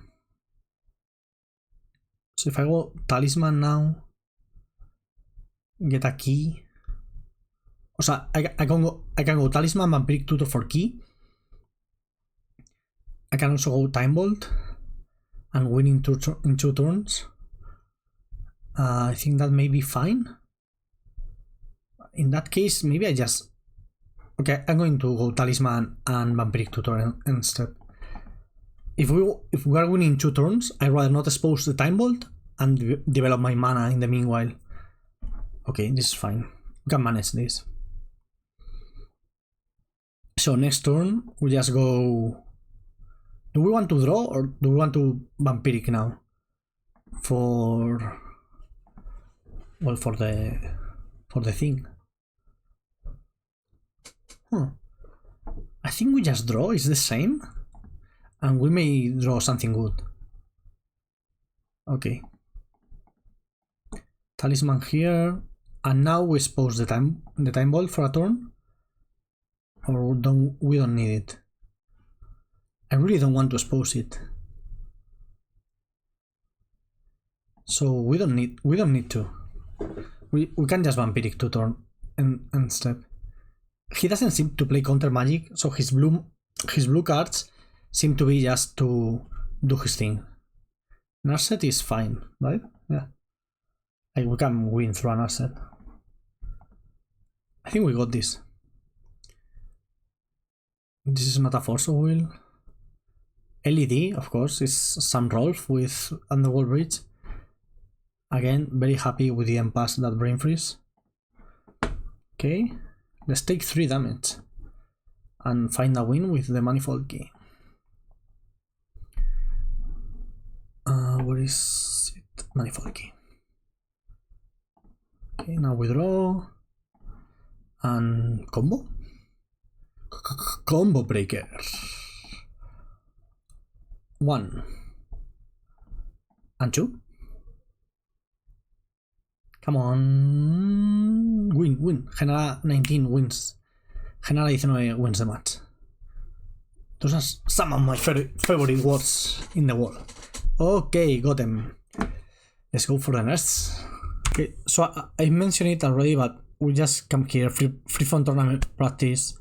So if I go Talisman now, get a key. O sea, I can go Talisman, Vampiric Tutor for key. I can also go Time Bolt and win in 2 turns. I think that may be fine. In that case, maybe I just... Okay, I'm going to go Talisman and Vampiric Tutor instead. If we are winning 2 turns, I'd rather not expose the Time Bolt and develop my mana in the meanwhile. Okay, this is fine. We can manage this. So next turn, we just go... Do we want to draw or do we want to Vampiric now? For... Well, for the thing. I think we just draw, it's the same. And we may draw something good. Okay. Talisman here, and now we expose the time ball for a turn, or we don't need it. I really don't want to expose it, so we don't need to. We can just vampiric to turn and step. He doesn't seem to play counter magic, so his blue cards seem to be just to do his thing. Narset is fine, right? Yeah. Like we can win through an Narset. I think we got this. This is not a Force of Will. LED, of course, is Sam Rolf with Underworld Bridge. Again, very happy we didn't pass that Brain Freeze. Okay, let's take 3 damage and find a win with the Manifold Key. Where is it? Manifold Key. Okay, now we draw and combo. Combo breaker. 1 and 2. Come on, win. Genera 19 wins. Genera 19 wins the match. Those are some of my favorite words in the world. Okay, got them. Let's go for the next. Okay, so I mentioned it already, but we just come here, free fun tournament practice,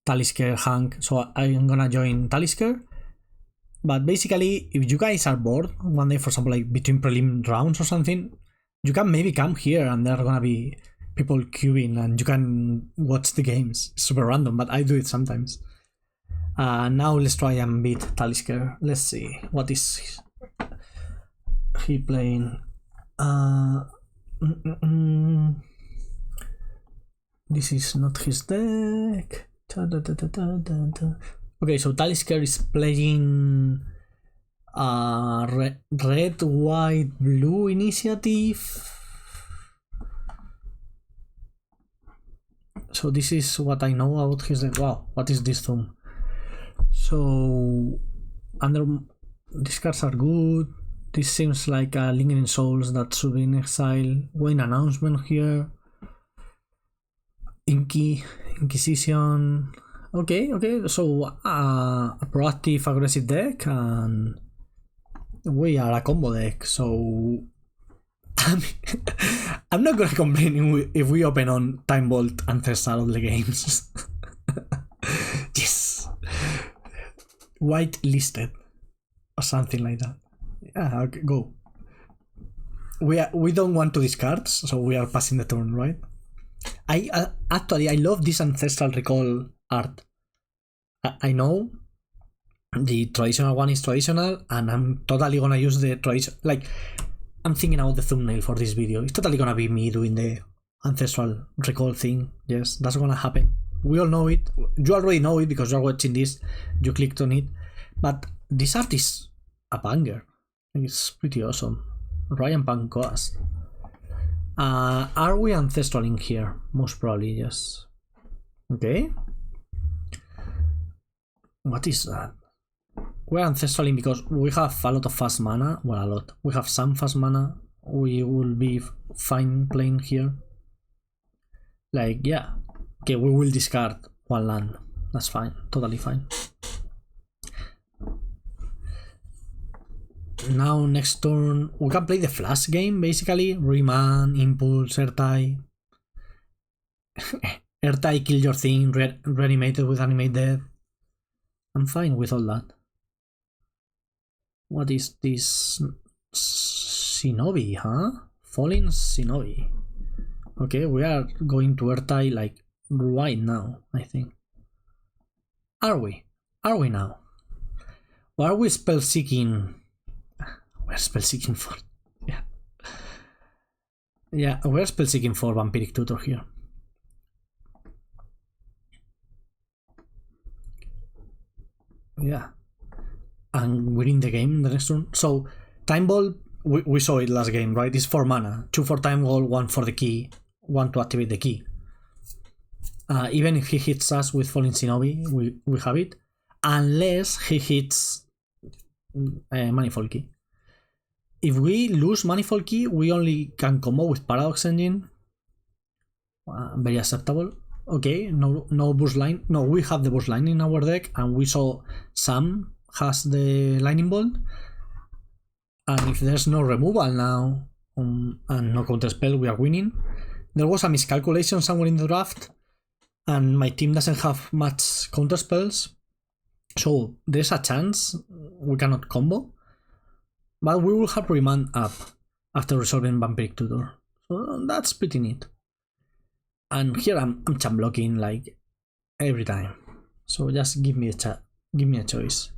Talisker, Hank. So I'm gonna join Talisker. But basically, if you guys are bored one day, for example, like between prelim rounds or something, you can maybe come here and there are gonna be people queuing and you can watch the games. It's super random, but I do it sometimes. Now let's try and beat Talisker. Let's see, what is he playing? This is not his deck. Okay, so Talisker is playing red, white, blue initiative. So this is what I know about his deck. Wow, what is this thumb? So these cards are good. This seems like a Lingering Souls that should be in exile. Wayne Announcement here. Inquisition. Okay, so a proactive aggressive deck, and we are a combo deck, so I'm not gonna complain if we open on Time Vault Ancestral all the games. Yes, white listed or something like that. Yeah, okay, go. We don't want to discard, so we are passing the turn, right? I love this Ancestral Recall art. I know the traditional one is traditional, and I'm totally gonna use the tradition. Like, I'm thinking about the thumbnail for this video. It's totally gonna be me doing the Ancestral Recall thing. Yes, that's gonna happen. We all know it. You already know it because you're watching this. You clicked on it. But this art is a banger. It's pretty awesome. Ryan Pancoas. Are we ancestraling here? Most probably, yes. Okay. What is that? We're ancestraling because we have a lot of fast mana. Well, a lot. We have some fast mana. We will be fine playing here. Like, yeah. Okay, we will discard 1 land. That's fine. Totally fine. Now, next turn, we can play the flash game, basically. Remand, Impulse, Ertai. Ertai, kill your thing, reanimated with Animate Death. I'm fine with all that. What is this? Shinobi, huh? Falling Shinobi. Okay, we are going to Ertai like right now, I think. Are we? Are we now? Or are we spell seeking? We're spell seeking for. Yeah. Yeah, we're spell seeking for Vampiric Tutor here. Yeah. And we're in the game in the next turn. So, Time Ball, we saw it last game, right? It's 4 mana. 2 for Time Ball, 1 for the key, 1 to activate the key. Even if he hits us with Falling Shinobi, we have it. Unless he hits Manifold Key. if we lose Manifold Key, we only can combo with Paradox Engine. Very acceptable. Okay, no burst line. No, we have the burst line in our deck, and we saw Sam has the Lightning Bolt. And if there's no removal now and no counterspell, we are winning. There was a miscalculation somewhere in the draft, and my team doesn't have much counterspells, so there's a chance we cannot combo. But we will have Remand up after resolving Vampiric Tutor, so that's pretty neat. And here I'm champ blocking like every time, so just give me a choice.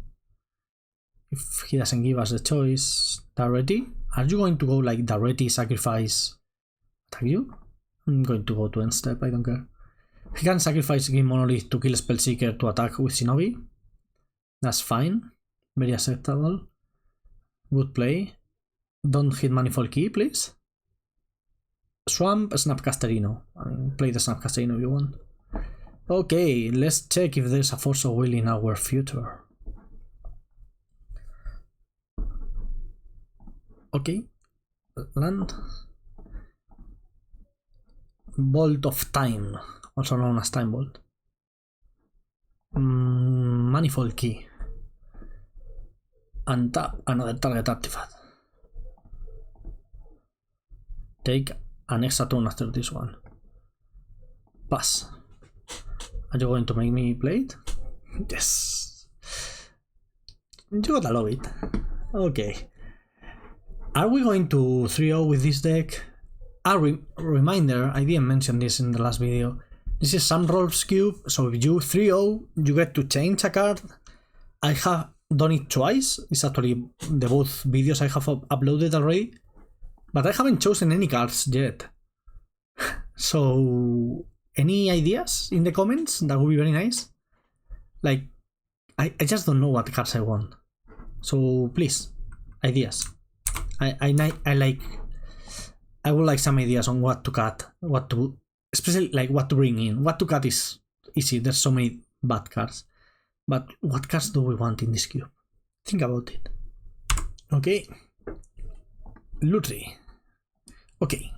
If he doesn't give us a choice, Dareti, are you going to go like Dareti sacrifice attack you? I'm going to go to end step, I don't care. He can sacrifice Green Monolith to kill Spellseeker to attack with Shinobi. That's fine, very acceptable. Good play. Don't hit Manifold Key, please. Swamp, Snapcasterino. I mean, play the Snapcasterino if you want. Okay, let's check if there's a Force of Will in our future. Okay, land. Bolt of Time, also known as Time Bolt. Manifold Key. And tap another target artifact. Take an extra turn after this one. Pass. Are you going to make me play it? Yes. You gotta love it. Okay. Are we going to 3-0 with this deck? A reminder, I didn't mention this in the last video. This is Sam Rolf's Cube, so if you 3-0, you get to change a card. I have done it twice. It's actually the both videos I have uploaded already. But I haven't chosen any cards yet. So, any ideas in the comments? That would be very nice. Like, I just don't know what cards I want. So, please, ideas. I would like some ideas on what to cut, what to, especially like what to bring in. What to cut is easy, there's so many bad cards. But what cards do we want in this cube? Think about it. Okay. Lutri. Okay.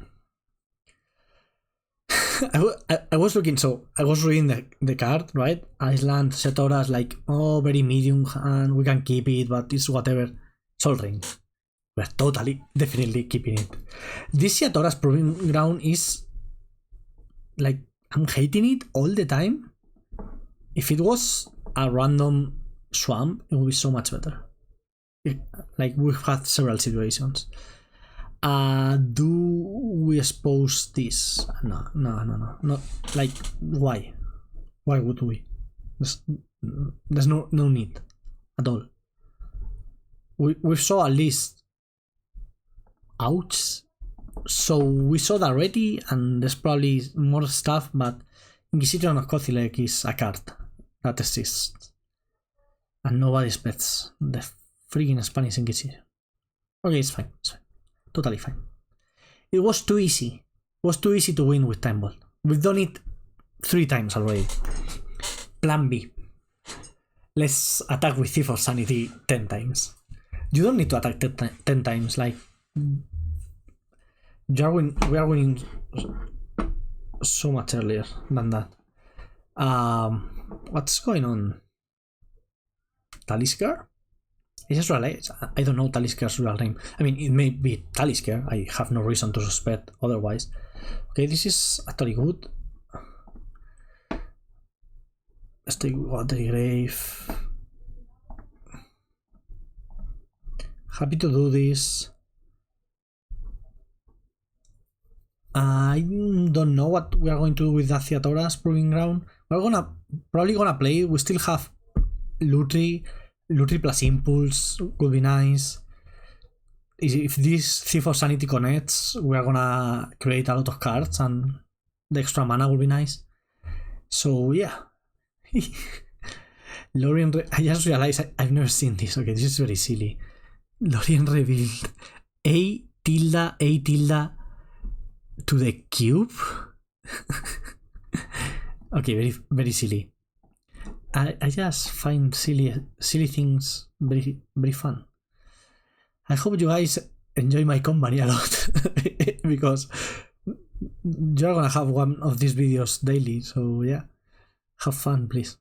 I was looking, so I was reading the card, right? Iceland, Setora's like, oh, very medium and we can keep it, but it's whatever. Sol Ring. We're totally, definitely keeping it. This Yatora's Proving Ground is like, I'm hating it all the time. If it was a random swamp, it would be so much better. Like, we've had several situations. Do we expose this? No. Not like, why? Why would we? There's no need at all. We saw at least. Ouch. So we saw that already, and there's probably more stuff, but Inquisition of Kothilek is a card that exists. And nobody expects the freaking Spanish Inquisition. Okay, it's fine. Totally fine. It was too easy. It was too easy to win with Time Bolt. We've done it 3 times already. Plan B. Let's attack with Thief of Sanity 10 times. You don't need to attack 10 times, like we are winning so much earlier than that. What's going on? Talisker? I just realized I don't know Talisker's real name. I mean, it may be Talisker. I have no reason to suspect otherwise. Okay, this is actually good. Let's take Watery Grave. Happy to do this. I don't know what we are going to do with Theatora's Proving Ground. We're probably gonna play. We still have Lutri plus Impulse would be nice. If this Thief of Sanity connects, we are gonna create a lot of cards, and the extra mana will be nice. So yeah. Lorien, I just realized I've never seen this. Okay, this is very silly. Lorien revealed A tilde to the cube. Okay, very very silly. I just find silly things very very fun. I hope you guys enjoy my company a lot because you're gonna have one of these videos daily, so yeah, have fun, please.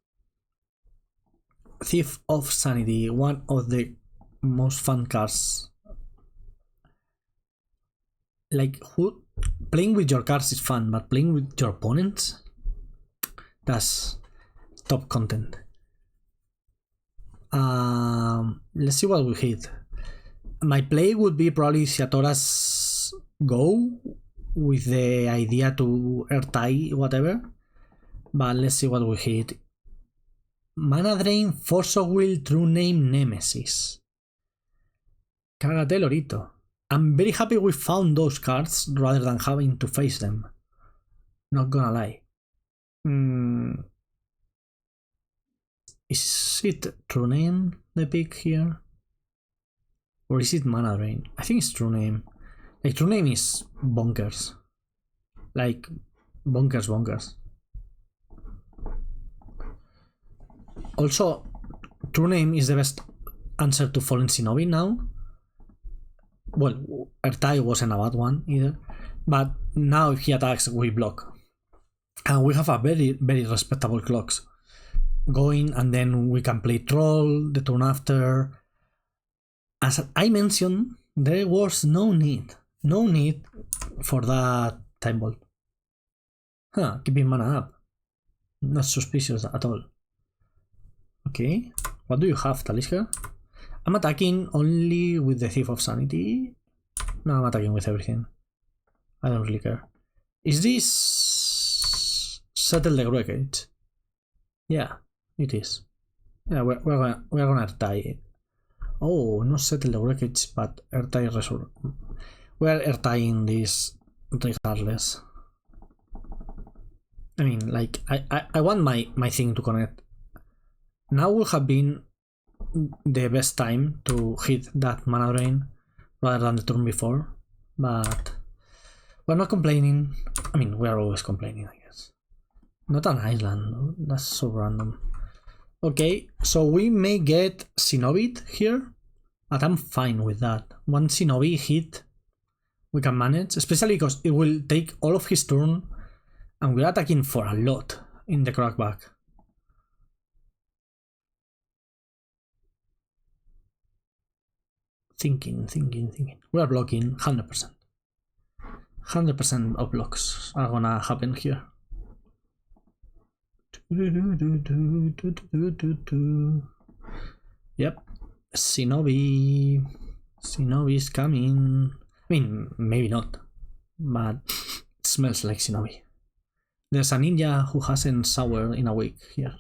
Thief of Sanity, one of the most fun cards. Like, playing with your cards is fun, but playing with your opponents, that's top content. Let's see what we hit. My play would be probably Siatora's Go with the idea to airtie whatever, but let's see what we hit. Mana Drain, Force of Will, True Name, Nemesis. Cágate, Lorito. I'm very happy we found those cards rather than having to face them. Not gonna lie. Is it True Name the pick here? Or is it Mana Drain? I think it's True Name. Like, True Name is bonkers. Like, bonkers. Also, True Name is the best answer to Fallen Shinobi now. Well, Ertai wasn't a bad one either. But now if he attacks, we block. And we have a very, very respectable clocks going, and then we can play Troll the turn after. As I mentioned, there was no need for that Time Bolt. Keeping mana up. Not suspicious at all. Okay, what do you have, Talisker? I'm attacking only with the Thief of Sanity. No, I'm attacking with everything. I don't really care. Is this Settle the Wreckage? Yeah, it is. Yeah, we're gonna airtie. Oh, not Settle the Wreckage, but airtie Resur. We're airtieing this regardless. I mean, like, I want my thing to connect. Now would have been the best time to hit that Mana Drain rather than the turn before, but we're not complaining. I mean, we're always complaining, I guess. Not an island, that's so random. Okay, so we may get Shinobi here, but I'm fine with that. One Shinobi hit we can manage, especially because it will take all of his turn and we're attacking for a lot in the crackback. Thinking. We are blocking 100%. 100% of blocks are gonna happen here. Yep. Shinobi is coming. I mean, maybe not, but it smells like Shinobi. There's a ninja who hasn't showered in a week here.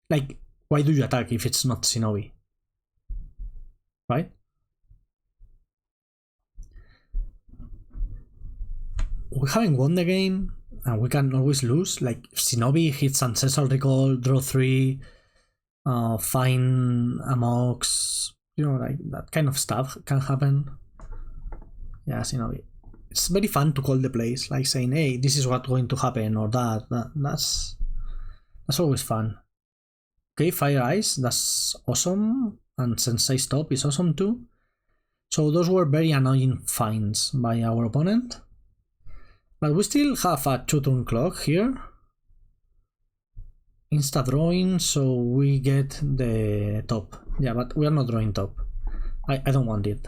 Like, why do you attack if it's not Shinobi? Right? We haven't won the game, and we can always lose. Like, if Shinobi hits Ancestral Recall, draw 3, find a Mox, you know, like that kind of stuff can happen. Yeah, Shinobi. It's very fun to call the plays, like saying, hey, this is what's going to happen, or that's always fun. Okay, Fire Ice, that's awesome, and Sensei Stop is awesome too. So those were very annoying finds by our opponent. But we still have a 2-turn clock here. Insta drawing, so we get the top. Yeah, but we are not drawing top. I don't want it.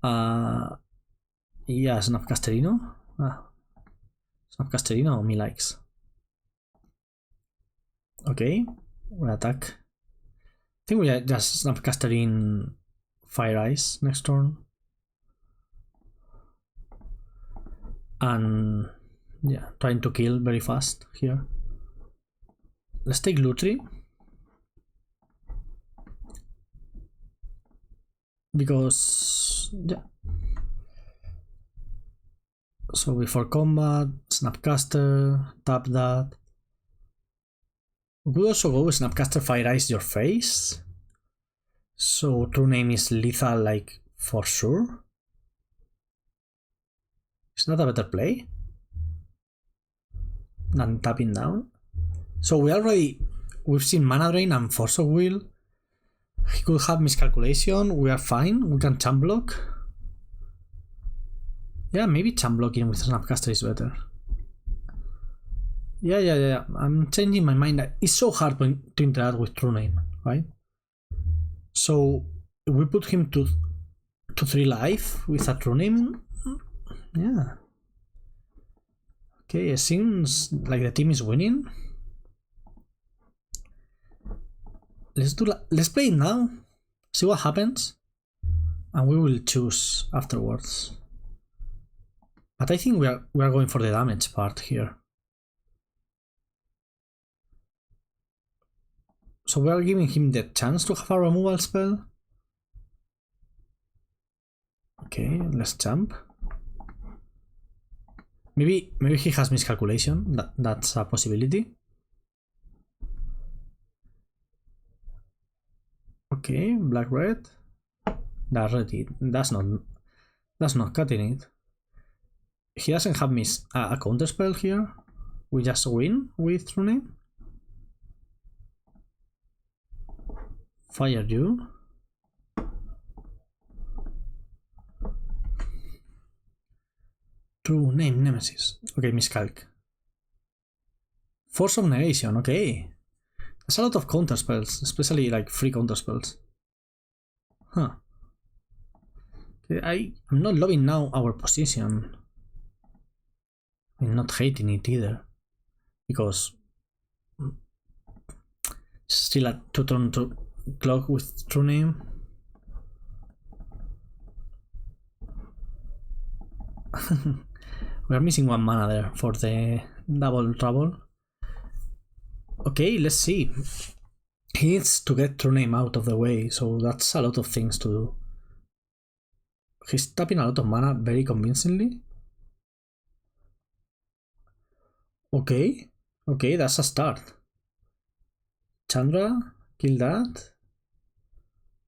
Yeah, Snapcasterino. Snapcasterino, me likes. Okay, we attack. I think we are just Snapcastering Fire Ice next turn. And yeah, trying to kill very fast here. Let's take Lutri. Because, yeah. So before combat, Snapcaster, tap that. We could also go Snapcaster Fire Ice your face. So True Name is lethal, like, for sure. Is that a better play than tapping down? So we've seen Mana Drain and Force of Will. He could have miscalculation. We are fine. We can champ block. Yeah, maybe champ blocking with Snapcaster is better. Yeah. I'm changing my mind. It's so hard to interact with True Name, right? So if we put him to 3 life with a True Name, yeah. Okay, it seems like the team is winning. Let's play it now. See what happens, and we will choose afterwards. But I think we are going for the damage part here. So we are giving him the chance to have a removal spell. Okay, let's jump. Maybe he has miscalculation. That's a possibility. Okay, black red. That's not cutting it. He doesn't have a counter spell here. We just win with True Name. Fire you. True Name Nemesis. Okay, miscalc. Force of Negation. Okay. There's a lot of counter spells, especially like free counter spells. Huh. Okay, I'm not loving now our position. I'm not hating it either, because still a 2-turn to clock with True Name. We are missing 1 mana there for the double trouble. Okay, let's see. He needs to get True Name out of the way, so that's a lot of things to do. He's tapping a lot of mana very convincingly. Okay, that's a start. Chandra, kill that.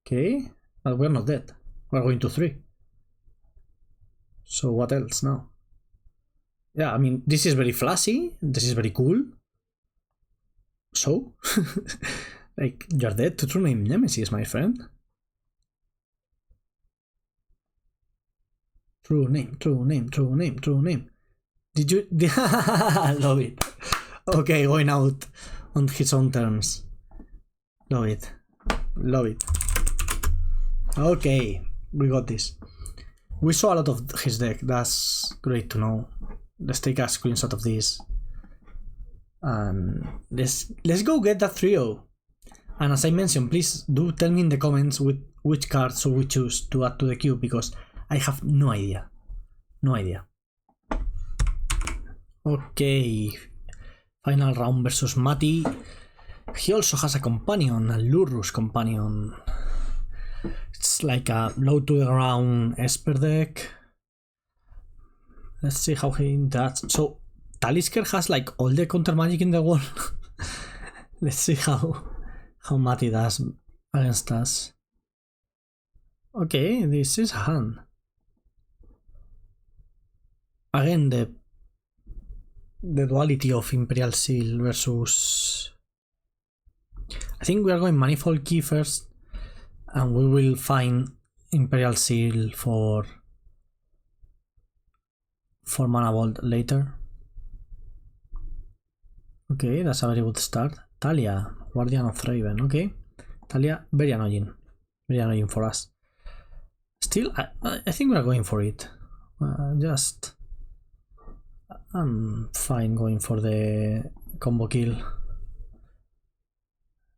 Okay, but we're not dead. We're going to 3. So what else now? Yeah, I mean, this is very flashy. This is very cool. So, like, you're dead to True Name Nemesis, my friend. True name. Did you? Love it. Okay, going out on his own terms. Love it. Okay, we got this. We saw a lot of his deck. That's great to know. Let's take a screenshot of this. And let's go get that trio. And as I mentioned, please do tell me in the comments which cards should we choose to add to the queue, because I have no idea. Okay, final round versus Mati. He also has a companion, a Lurrus companion. It's like a low to the ground Esper deck. Let's see how he does. So Talisker has like all the counter magic in the world. Let's see how Mati does against us. Okay, this is a hand. Again, the duality of Imperial Seal versus... I think we are going Manifold Key first, and we will find Imperial Seal for Mana Vault later. Okay, that's a very good start. Talia, Guardian of Raven. Okay, Talia, very annoying for us. Still, I think we are going for it. I'm fine going for the combo kill.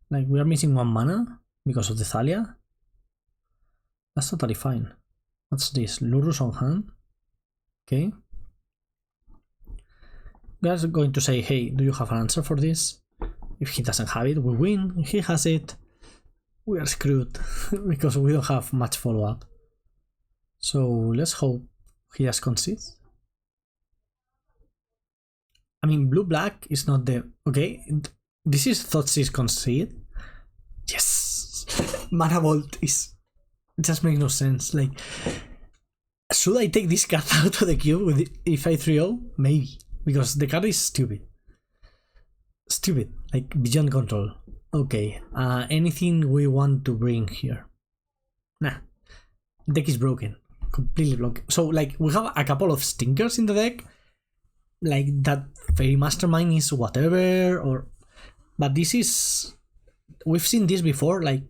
Like, we are missing 1 mana because of the Thalia. That's totally fine. What's this? Lurrus on hand. Okay. We are going to say, hey, do you have an answer for this? If he doesn't have it, we win. If he has it, we are screwed because we don't have much follow-up. So let's hope he just concedes. I mean, blue-black is not the... Okay, this is Thoughtseize concede. Yes! Mana Vault is... It just makes no sense. Like, should I take this card out of the queue with if I 3-0? Maybe. Because the card is stupid. Like, beyond control. Okay, anything we want to bring here? Nah, deck is broken, completely broken. So like we have a couple of stinkers in the deck, like that Fairy Mastermind is whatever, or but this is, we've seen this before. Like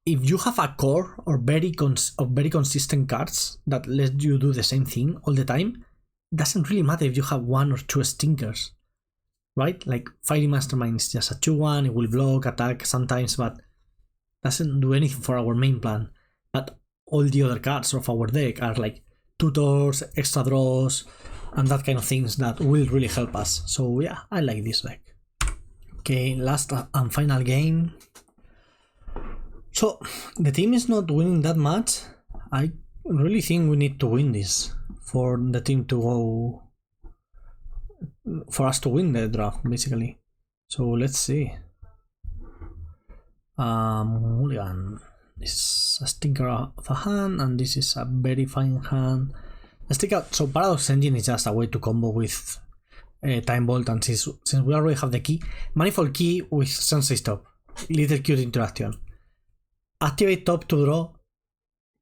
if you have a core or very consistent cards that let you do the same thing all the time, doesn't really matter if you have one or two stinkers, right? Like Fairy Mastermind is just a 2/1, it will block, attack sometimes, but doesn't do anything for our main plan. But all the other cards of our deck are like tutors, extra draws, and that kind of things that will really help us. So yeah, I like this deck. Okay, last and final game. So the team is not winning that much. I really think we need to win this for the team to go, for us to win the draft basically. So let's see. Mulligan. This is a stinker of a hand, and this is a very fine hand. Let's take out. So Paradox Engine is just a way to combo with Time Bolt, and since we already have the key, Manifold Key with Sensei Stop, little cute interaction. Activate top to draw,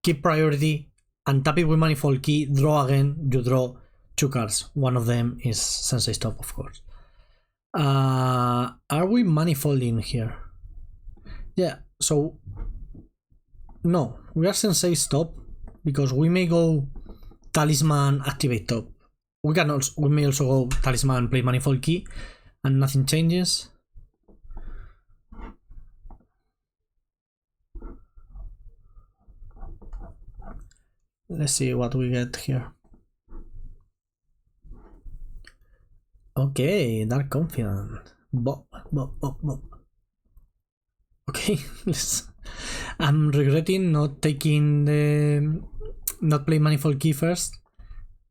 keep priority, and tap it with Manifold Key, draw again, you draw 2 cards. One of them is Sensei Stop, of course. Are we manifolding here? Yeah, so no, we are Sensei Stop because we may go Talisman, activate top. We may also go Talisman, play Manifold Key, and nothing changes. Let's see what we get here. Okay, Dark Confidant. Bop. Okay, I'm regretting not taking the... not playing Manifold Key first,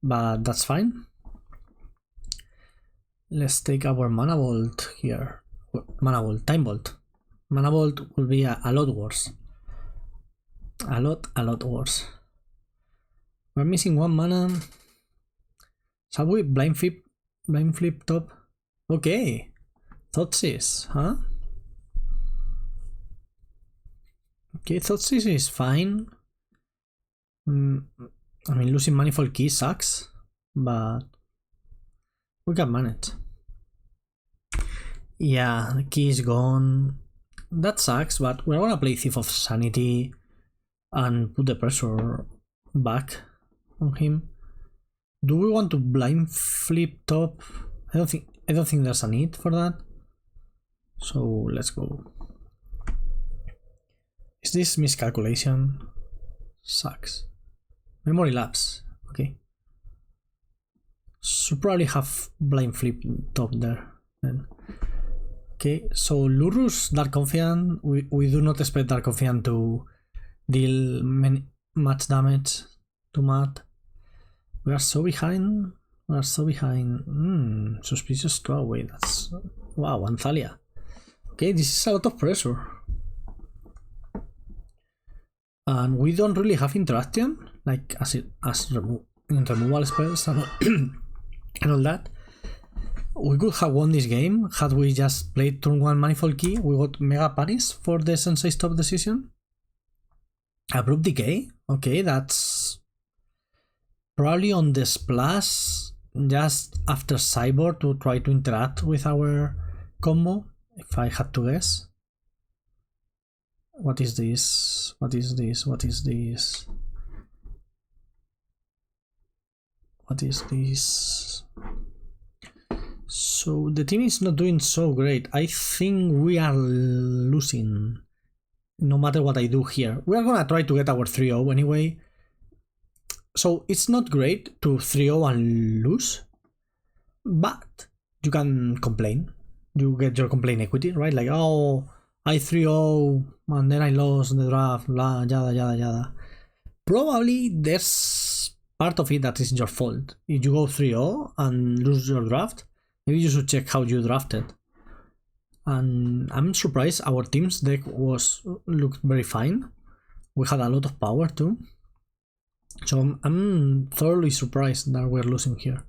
but that's fine. Let's take our Mana Bolt here. Mana Bolt, Time Bolt. Mana Bolt will be a lot worse. A lot worse. We're missing 1 mana. Shall we blind flip top? Okay. Thoughtseize, huh? Okay, Thoughtseize is fine. I mean, losing Manifold Key sucks, but we can manage. Yeah, the key is gone. That sucks, but we're gonna play Thief of Sanity and put the pressure back on him. Do we want to blind flip top? I don't think there's a need for that. So let's go. Is this miscalculation? Sucks. Memory lapse. Okay. Should probably have blind flip top there then. Okay, so Lurrus Dark Confidant. We do not expect Dark Confidant to deal much damage to Matt. We are so behind. Suspicious Stowaway. That's wow, and Thalia. Okay, this is a lot of pressure. And we don't really have interaction, like as removal spells and all that. We could have won this game had we just played turn 1 Manifold Key. We got Mega Paris for the Sensei Stop decision. Abrupt Decay. Okay, that's probably on the splash just after Cyborg to try to interact with our combo, if I had to guess. What is this? What is this? What is this? What is this? So the team is not doing so great. I think we are losing no matter what I do here. We are gonna try to get our 3-0 anyway. So it's not great to 3-0 and lose, but you can complain. You get your complaint equity, right? Like, oh, I 3-0 and then I lost the draft, blah, yada, yada, yada. Probably there's part of it that is your fault. If you go 3-0 and lose your draft, maybe you should check how you drafted. And I'm surprised our team's deck looked very fine. We had a lot of power too. So I'm thoroughly surprised that we're losing here.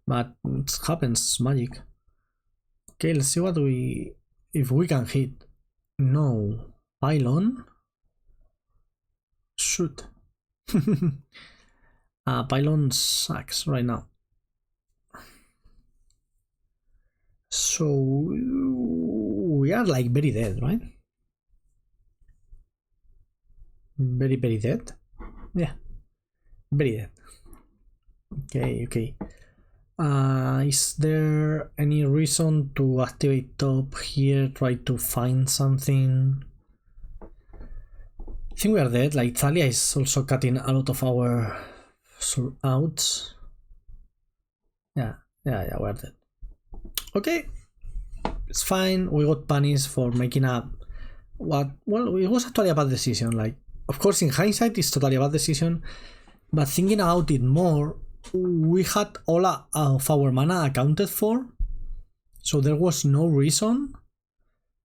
But it happens, it's magic. Okay, let's see what we if we can hit. No. Pylon? Shoot. Pylon sucks right now. So we are like very dead, right? Very, very dead. Yeah. Very dead. Okay. Is there any reason to activate top here? Try to find something. I think we are dead. Like Thalia is also cutting a lot of our outs. Yeah, we're dead. Okay, it's fine. We got punished for making up what? Well, it was actually a bad decision. Like, of course, in hindsight, it's totally a bad decision. But thinking about it more, we had all of our mana accounted for, so there was no reason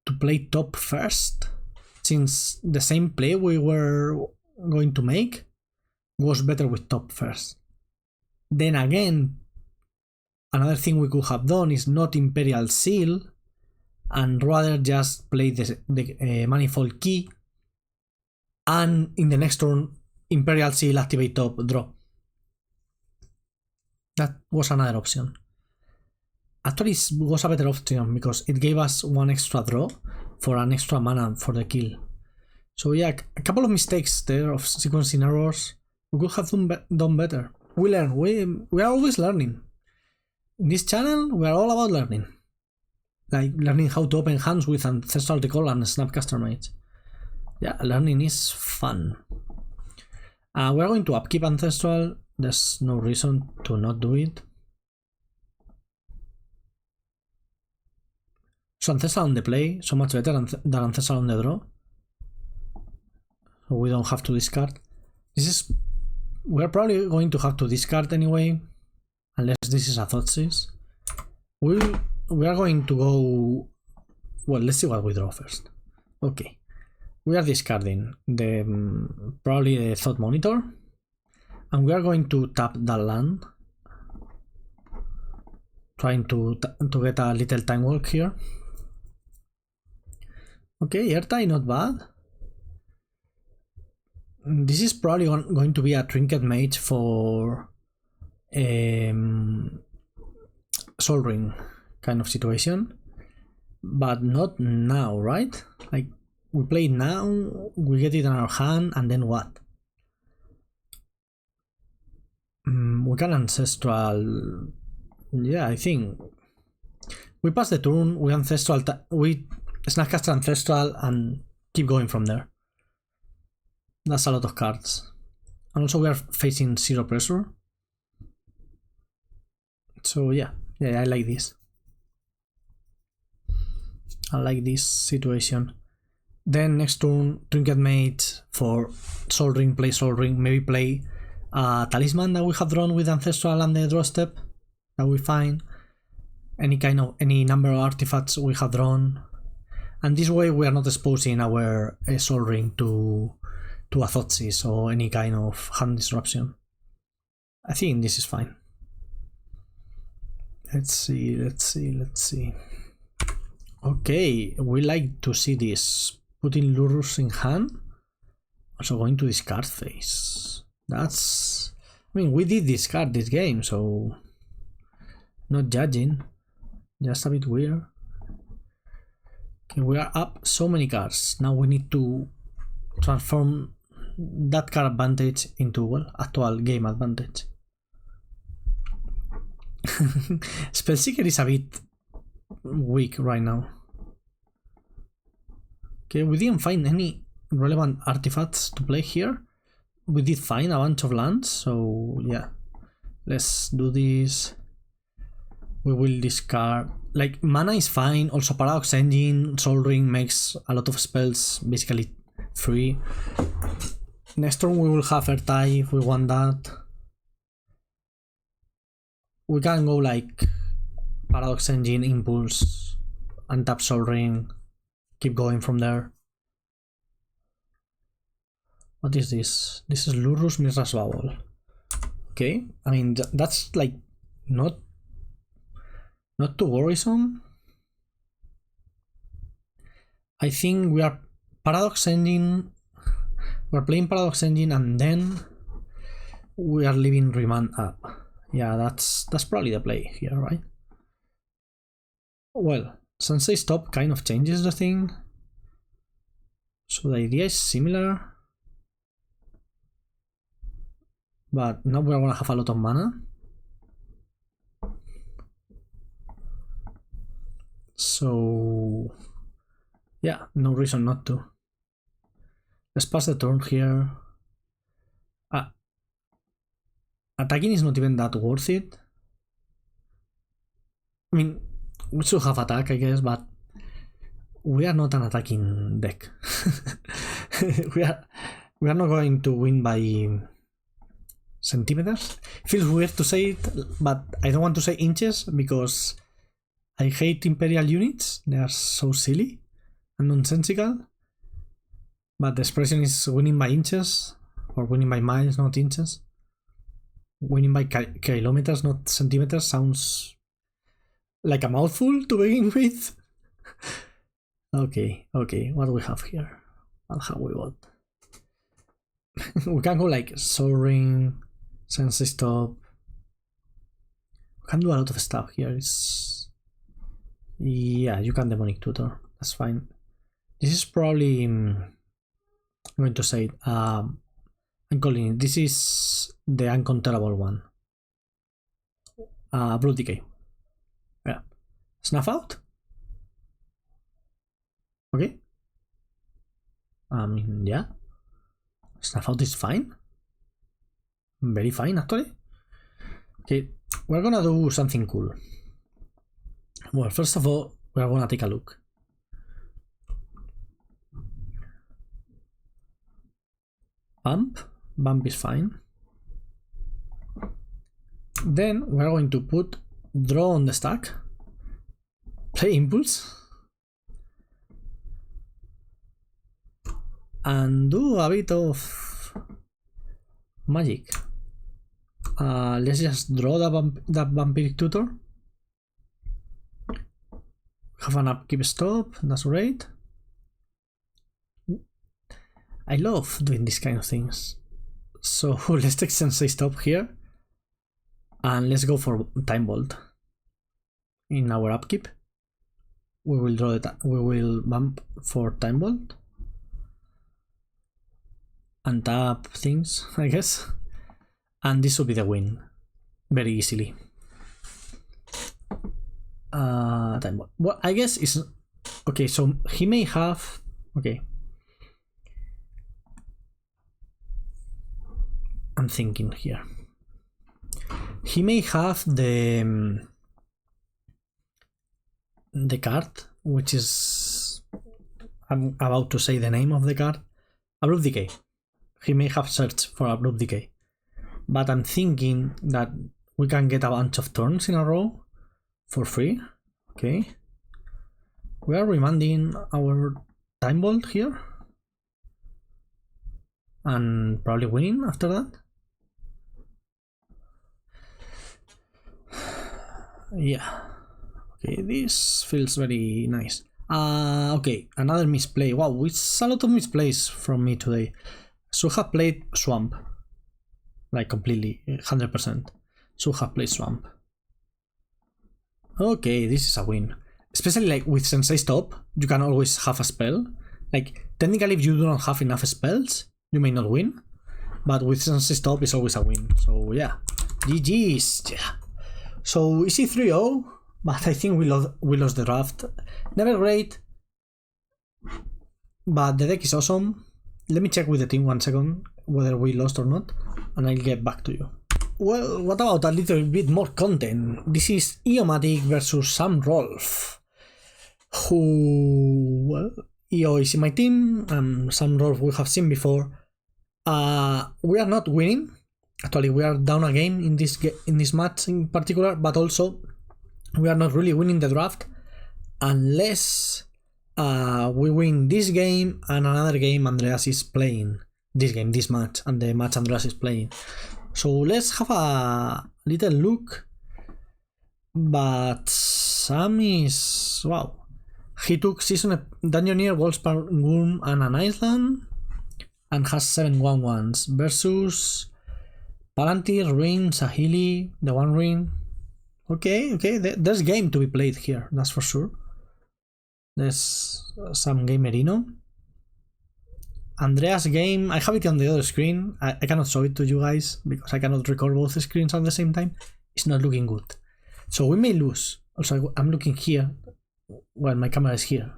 to play top first, since the same play we were going to make was better with top first. Then again, another thing we could have done is not Imperial Seal and rather just play the Manifold Key, and in the next turn Imperial Seal, activate top, draw. That was another option. Actually, it was a better option because it gave us one extra draw for an extra mana for the kill. So yeah, a couple of mistakes there of sequencing errors. We could have done better. We learn. We are always learning. In this channel, we are all about learning. Like learning how to open hands with Ancestral Recall and Snapcaster Mage. Yeah, learning is fun. We're going to upkeep Ancestral. There's no reason to not do it. So Ancestral on the play, so much better than Ancestral on the draw. So we don't have to discard. We're probably going to have to discard anyway, unless this is a Thoughtseize. We are going to go. Well, let's see what we draw first. Okay, we are discarding probably the Thought Monitor, and we are going to tap that land, trying to get a little time walk here. Okay, Ertai, not bad. This is probably going to be a Trinket Mage for Soul Ring kind of situation, but not now, right? Like, we play it now, we get it in our hand, and then what? We can Ancestral. Yeah, I think we pass the turn, we Ancestral, we Snapcaster Ancestral and keep going from there. That's a lot of cards. And also we are facing zero pressure. So yeah, I like this. I like this situation. Then next turn, Trinket Mage for Soul Ring, play Soul Ring, maybe play Talisman that we have drawn with Ancestral and the draw step that we find. Any number of artifacts we have drawn. And this way we are not exposing our Soul Ring to a Thoughtseize or any kind of hand disruption. I think this is fine. Let's see. Okay, we like to see this. Putting Lurrus in hand. Also going to discard phase. That's... I mean, we did discard this game, so... Not judging. Just a bit weird. Okay, we are up so many cards. Now we need to transform that card advantage into, well, actual game advantage. Spellseeker is a bit weak right now. Okay, we didn't find any relevant artifacts to play here. We did find a bunch of lands, so yeah. Let's do this. We will discard. Like, mana is fine. Also, Paradox Engine, Soul Ring makes a lot of spells basically free. Next turn we will have Ertai if we want that. We can go like Paradox Engine, Impulse, untap Soul Ring, keep going from there. What is this? This is Lurrus Mirror's Bubble. Okay, I mean that's like not too worrisome. I think we are Paradox Engine. We're playing Paradox Engine and then we are leaving Remand up. Yeah, that's probably the play here, right? Well, Sensei Stop kind of changes the thing. So the idea is similar. But now we're gonna have a lot of mana. So yeah, no reason not to. Let's pass the turn here. Attacking is not even that worth it. I mean, we should have attack, I guess, but we are not an attacking deck. we are not going to win by centimeters. It feels weird to say it, but I don't want to say inches because I hate Imperial units. They are so silly and nonsensical. But the expression is winning by inches or winning by miles, not inches. Winning by kilometers, not centimeters, sounds like a mouthful to begin with. Okay, what do we have here? What have we got? We can go like Soaring, Sensei Stop. We can do a lot of stuff here. Yeah, you can Demonic Tutor. That's fine. This is probably... I'm going to say it. I'm calling it. This is the uncounterable one. Blood Decay. Yeah. Snuff Out? Okay. Yeah. Snuff Out is fine. Very fine, actually. Okay, we're gonna do something cool. Well, first of all, we're gonna take a look. Bump is fine. Then we're going to put Draw on the stack, play Impulse, and do a bit of magic. Let's just draw that Vampiric Tutor. Have an upkeep stop, that's great. I love doing these kind of things. So let's take Sensei Stop here. And let's go for Time Bolt. In our upkeep, we will draw it. We will bump for Time Bolt. And tap things, I guess. And this will be the win. Very easily. Time Bolt. Well, I guess it's... Okay, so he may have... Okay. I'm thinking here. He may have the card, which is... I'm about to say the name of the card. Abrupt Decay. He may have searched for Abrupt Decay. But I'm thinking that we can get a bunch of turns in a row for free. Okay. We are remanding our Time Bolt here. And probably winning after that. Yeah. Okay, this feels very nice. Okay, another misplay. Wow, it's a lot of misplays from me today. Should have played Swamp. Like completely, 100%. Should have played Swamp. Okay, this is a win. Especially like with Sensei Stop, you can always have a spell. Like, technically if you do not have enough spells, you may not win. But with Sensei Stop, it's always a win. So yeah, GG's. Yeah. So easy 3-0, but I think we lost the draft. Never great, but the deck is awesome. Let me check with the team 1 second whether we lost or not, and I'll get back to you. Well, what about a little bit more content? This is Eomatic versus Sam Rolfe, who, well, Eo is in my team, and Sam Rolfe we have seen before. We are not winning. Actually, we are down a game in this match in particular, but also we are not really winning the draft unless we win this game and another game Andreas is playing. This match, and the match Andreas is playing. So let's have a little look. But Sam is... wow. he took Season Dungeoneer, Wolfspark Wurm, and an Island, and has 7 1/1s versus Palantir, Ring, Sahili, the One Ring. Okay, there's game to be played here, that's for sure. There's some game Merino. Andrea's game, I have it on the other screen. I cannot show it to you guys because I cannot record both screens at the same time. It's not looking good. So we may lose. Also, I'm looking here. Well, my camera is here.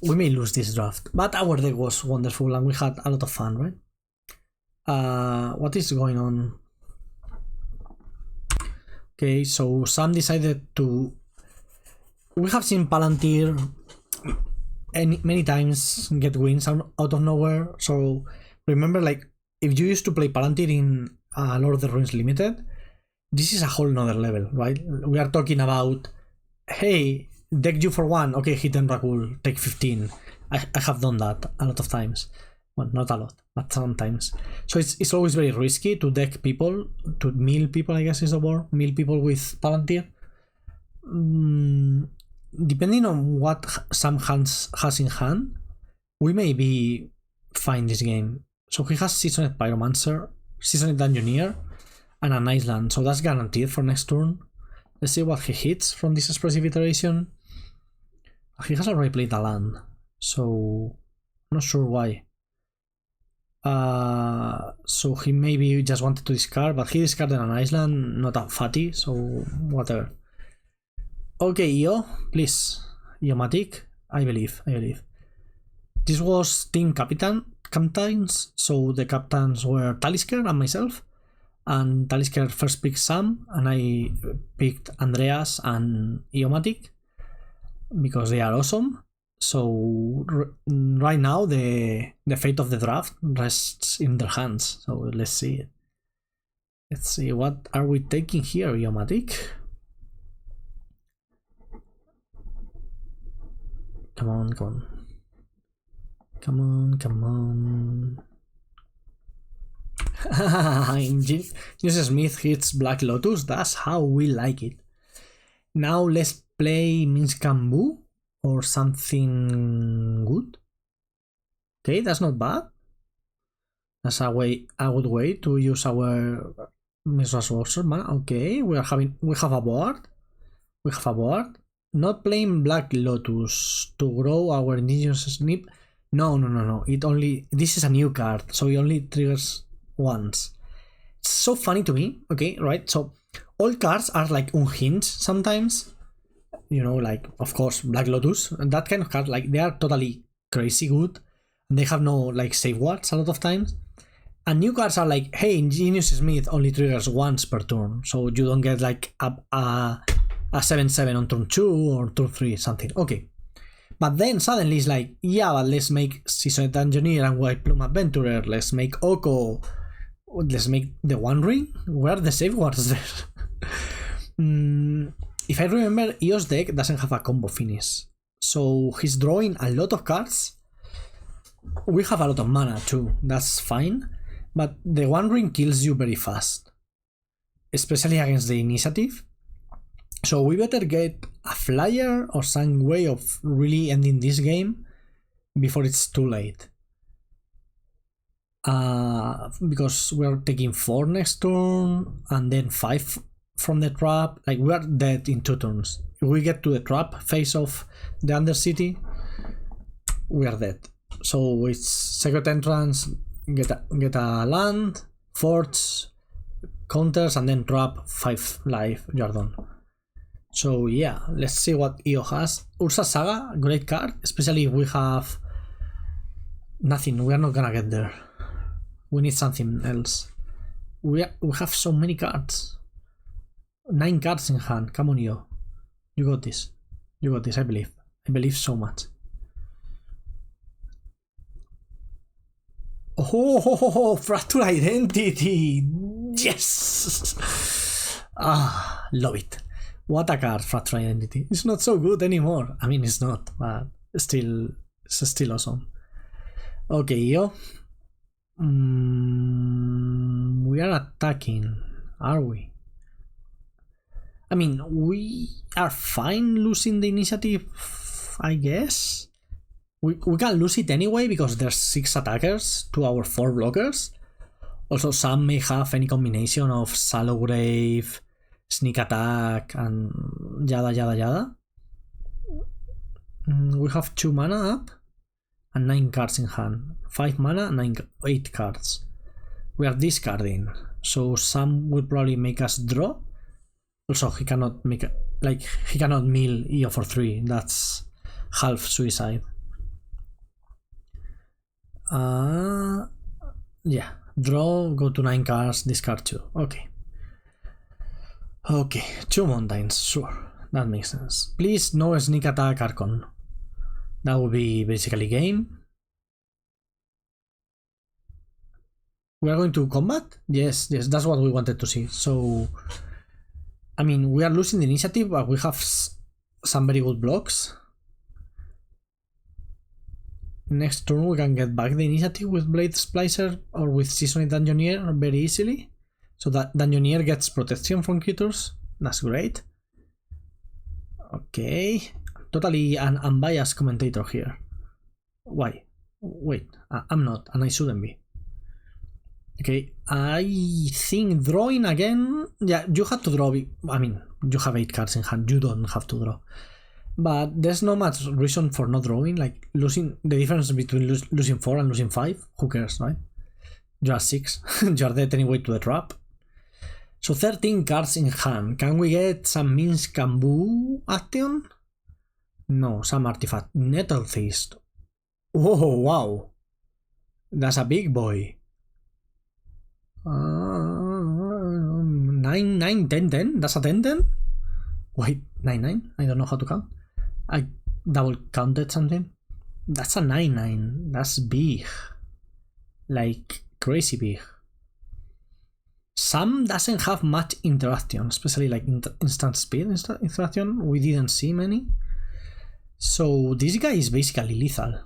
We may lose this draft. But our deck was wonderful and we had a lot of fun, right? What is going on? Okay, so Sam decided to... We have seen Palantir many times get wins out of nowhere. So remember, like, if you used to play Palantir in Lord of the Rings Limited, this is a whole nother level, right? We are talking about, hey, deck you for 1, okay, hit and Rakul, take 15. I have done that a lot of times. Well, not a lot, but sometimes. So it's always very risky to deck people, to mill people, I guess is the word, mill people with Palantir. Depending on what Sam has in hand, we may be fine this game. So he has Seasoned Pyromancer, Seasoned Dungeoneer, and an Island, so that's guaranteed for next turn. Let's see what he hits from this expressive iteration. He has already played a land, so I'm not sure why. So he maybe just wanted to discard, but he discarded an Island, not a fatty, so whatever. Okay, Io, please. Iomatic, I believe. This was team captains, so the captains were Talisker and myself. And Talisker first picked Sam, and I picked Andreas and Iomatic because they are awesome. So right now the fate of the draft rests in their hands. So let's see. Let's see, what are we taking here, Iomatic? Come on. Genius Smith hits Black Lotus. That's how we like it. Now let's play Minskambu or something good. Okay, that's not bad. That's a good way to use our Mizra's Sorcerer mana. Okay, we have a board. Not playing Black Lotus to grow our Indigenous Snip. No. This is a new card, so it only triggers once. It's so funny to me. Okay, right? So all cards are like unhinged sometimes. You know, like, of course, Black Lotus and that kind of card, like, they are totally crazy good. And they have no like safeguards a lot of times. And new cards are like, hey, Ingenious Smith only triggers once per turn, so you don't get like a 7/7 on turn 2 or turn 3, something. Okay. But then suddenly it's like, yeah, but let's make Seasoned Engineer and White Plume Adventurer. Let's make Oko. Let's make the One Ring. Where are the safeguards there? If I remember, Io's deck doesn't have a combo finish. So he's drawing a lot of cards. We have a lot of mana too. That's fine. But the One Ring kills you very fast. Especially against the initiative. So we better get a flyer or some way of really ending this game before it's too late. Because we're taking 4 next turn and then 5 from the trap. Like, we are dead in 2 turns. If we get to the trap phase of the Undercity, we are dead. So it's Secret Entrance, get a land, forts, counters, and then trap 5 life, you're done. So yeah, let's see what Io has. Ursa Saga, great card, especially if we have nothing. We are not gonna get there. We need something else. We have so many cards. 9 cards in hand. Come on, Io. You got this. I believe. I believe so much. Oh, Fractured Identity. Yes. Love it. What a card, Fractured Identity. It's not so good anymore. I mean, it's not, but it's still awesome. Okay, Io. We are attacking, are we? I mean, we are fine losing the initiative, I guess. We can lose it anyway because there's 6 attackers to our 4 blockers. Also, some may have any combination of Shallow Grave, Sneak Attack, and yada yada yada. We have 2 mana up and 9 cards in hand. 5 mana, 8 cards. We are discarding, so some will probably make us draw. Also, he cannot make he cannot mill EO for 3. That's half suicide. Yeah, draw, go to 9 cards, discard 2. Okay. Okay, 2 mountains, sure, that makes sense. Please, no sneak attack Archon. That would be basically game. We are going to combat? Yes, that's what we wanted to see. So, I mean, we are losing the initiative, but we have some very good blocks. Next turn we can get back the initiative with Blade Splicer or with Seasoned Dungeoneer very easily. So that Dungeoneer gets protection from creatures. That's great. Okay. Totally an unbiased commentator here. Why? Wait, I'm not, and I shouldn't be. Okay, I think drawing again. Yeah, you have to draw. I mean, you have 8 cards in hand. You don't have to draw. But there's no much reason for not drawing. Like, losing the difference between losing 4 and losing 5. Who cares, right? You are 6. You are dead anyway to the trap. So 13 cards in hand. Can we get some Minsk Bamboo action? No, some artifact. Nettle Feast. Oh, wow. That's a big boy. 9, 9, 10, 10. That's a 10, 10? Wait, 9, 9? I don't know how to count. I double counted something. That's a 9, 9. That's big. Like, crazy big. Some doesn't have much interaction, especially like instant speed interaction. We didn't see many. So this guy is basically lethal.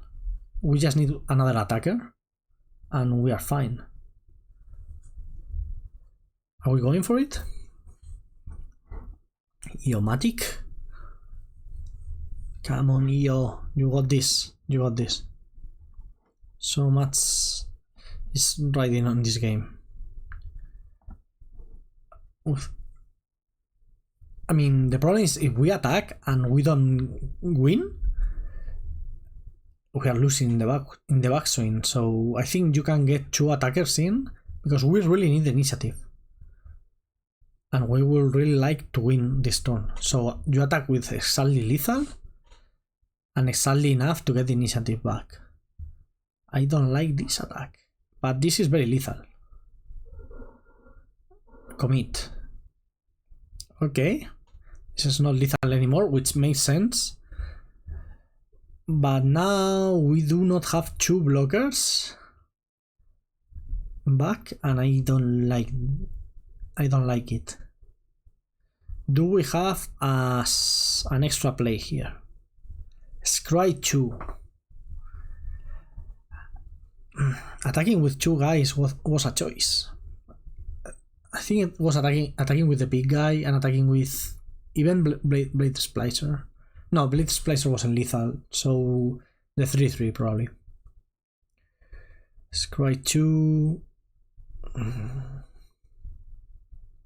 We just need another attacker and we are fine. Are we going for it? Eomatic? Come on, Eo. You got this. You got this. So much is riding on this game. Oof. I mean, the problem is if we attack and we don't win, we are losing in the backswing. So I think you can get 2 attackers in because we really need the initiative. And we will really like to win this turn. So you attack with exactly lethal and exactly enough to get the initiative back. I don't like this attack, but this is very lethal. Commit. Okay. This is not lethal anymore, which makes sense. But now we do not have 2 blockers back, and I don't like it. Do we have an extra play here? Scry 2. Attacking with 2 guys was a choice. I think it was attacking with the big guy and attacking with even Blade Splicer. No, Blade Splicer wasn't lethal, so the 3/3 probably. Scry 2.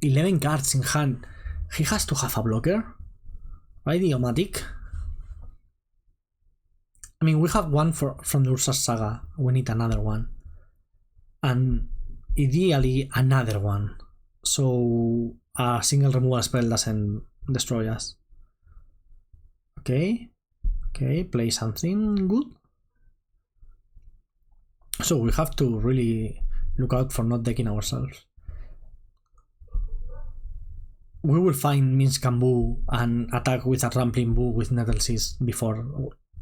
11 cards in hand. He has to have a blocker, right? Idiomatic. I mean, we have one from the Ursa's Saga. We need another one, and ideally another one, so a single removal spell doesn't destroy us. Okay, play something good. So we have to really look out for not decking ourselves. We will find Minsk Bamboo and attack with a Rampling Boo with Nettle Seas before.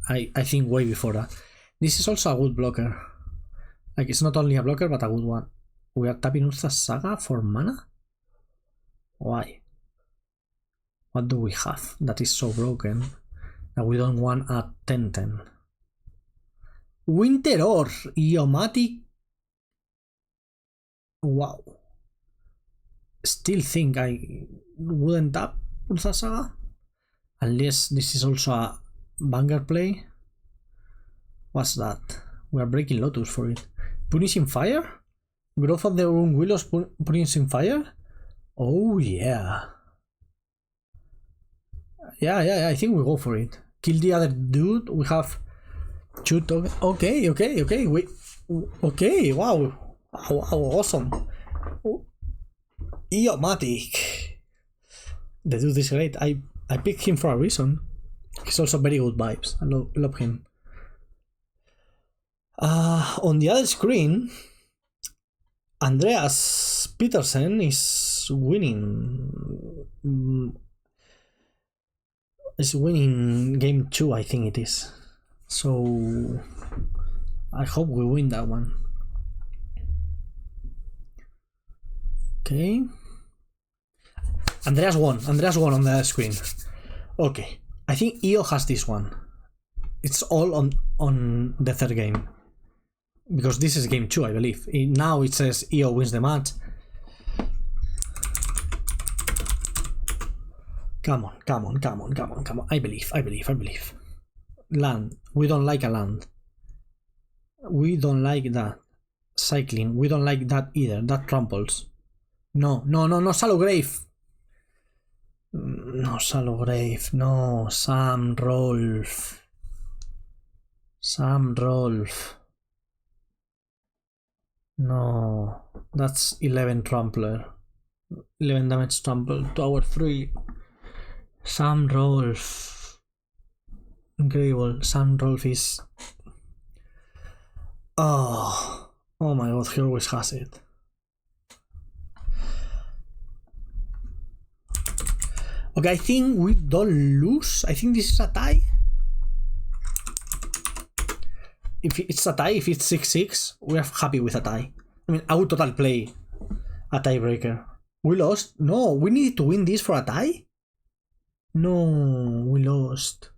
I think way before that. This is also a good blocker. Like, it's not only a blocker, but a good one. We are tapping Ursa's Saga for mana? Why? What do we have that is so broken that we don't want a 10/10? Winter Or, Eomatic. Wow. Still think I wouldn't tap Urza Saga. Unless this is also a banger play. What's that? We are breaking Lotus for it. Punishing Fire? Growth of the Rune Willows Punishing Fire? Oh yeah. Yeah, I think we go for it. Kill the other dude. We have two tokens. Okay. Okay, wow. Awesome. Eomatic. The dude is great. I picked him for a reason. He's also very good vibes. I love him. On the other screen, Andreas Petersen is winning. Is winning game 2, I think it is. So I hope we win that one. Okay. Andreas won on the other screen. Okay. I think EO has this one. It's all on the third game. Because this is game 2, I believe. Now it says EO wins the match. Come on. I believe. Land. We don't like a land. We don't like that. Cycling. We don't like that either. That tramples. No. Shallow Grave. No, Shallow Grave. No, Sam Rolf. No. That's 11 trampler. 11 damage trample. Tower 3. Sam Rolf. Incredible. Sam Rolf is... Oh my god, he always has it. Okay, I think we don't lose. I think this is a tie. If it's a tie, if it's 6-6, we are happy with a tie. I mean, I would totally play a tiebreaker. We lost? No, we needed to win this for a tie? No, we lost.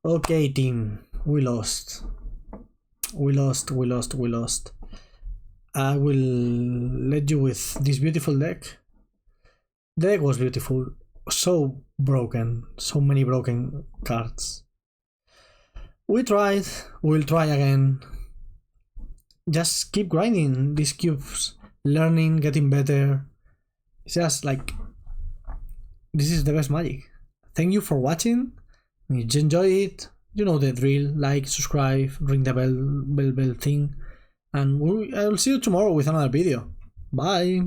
Okay, team, we lost. We lost. I will let you with this beautiful deck. The deck was beautiful. So broken. So many broken cards. We tried. We'll try again. Just keep grinding these cubes. Learning, getting better. It's just like... This is the best Magic. Thank you for watching. If you enjoy it, you know the drill. Like, subscribe, ring the bell thing. And I'll see you tomorrow with another video. Bye!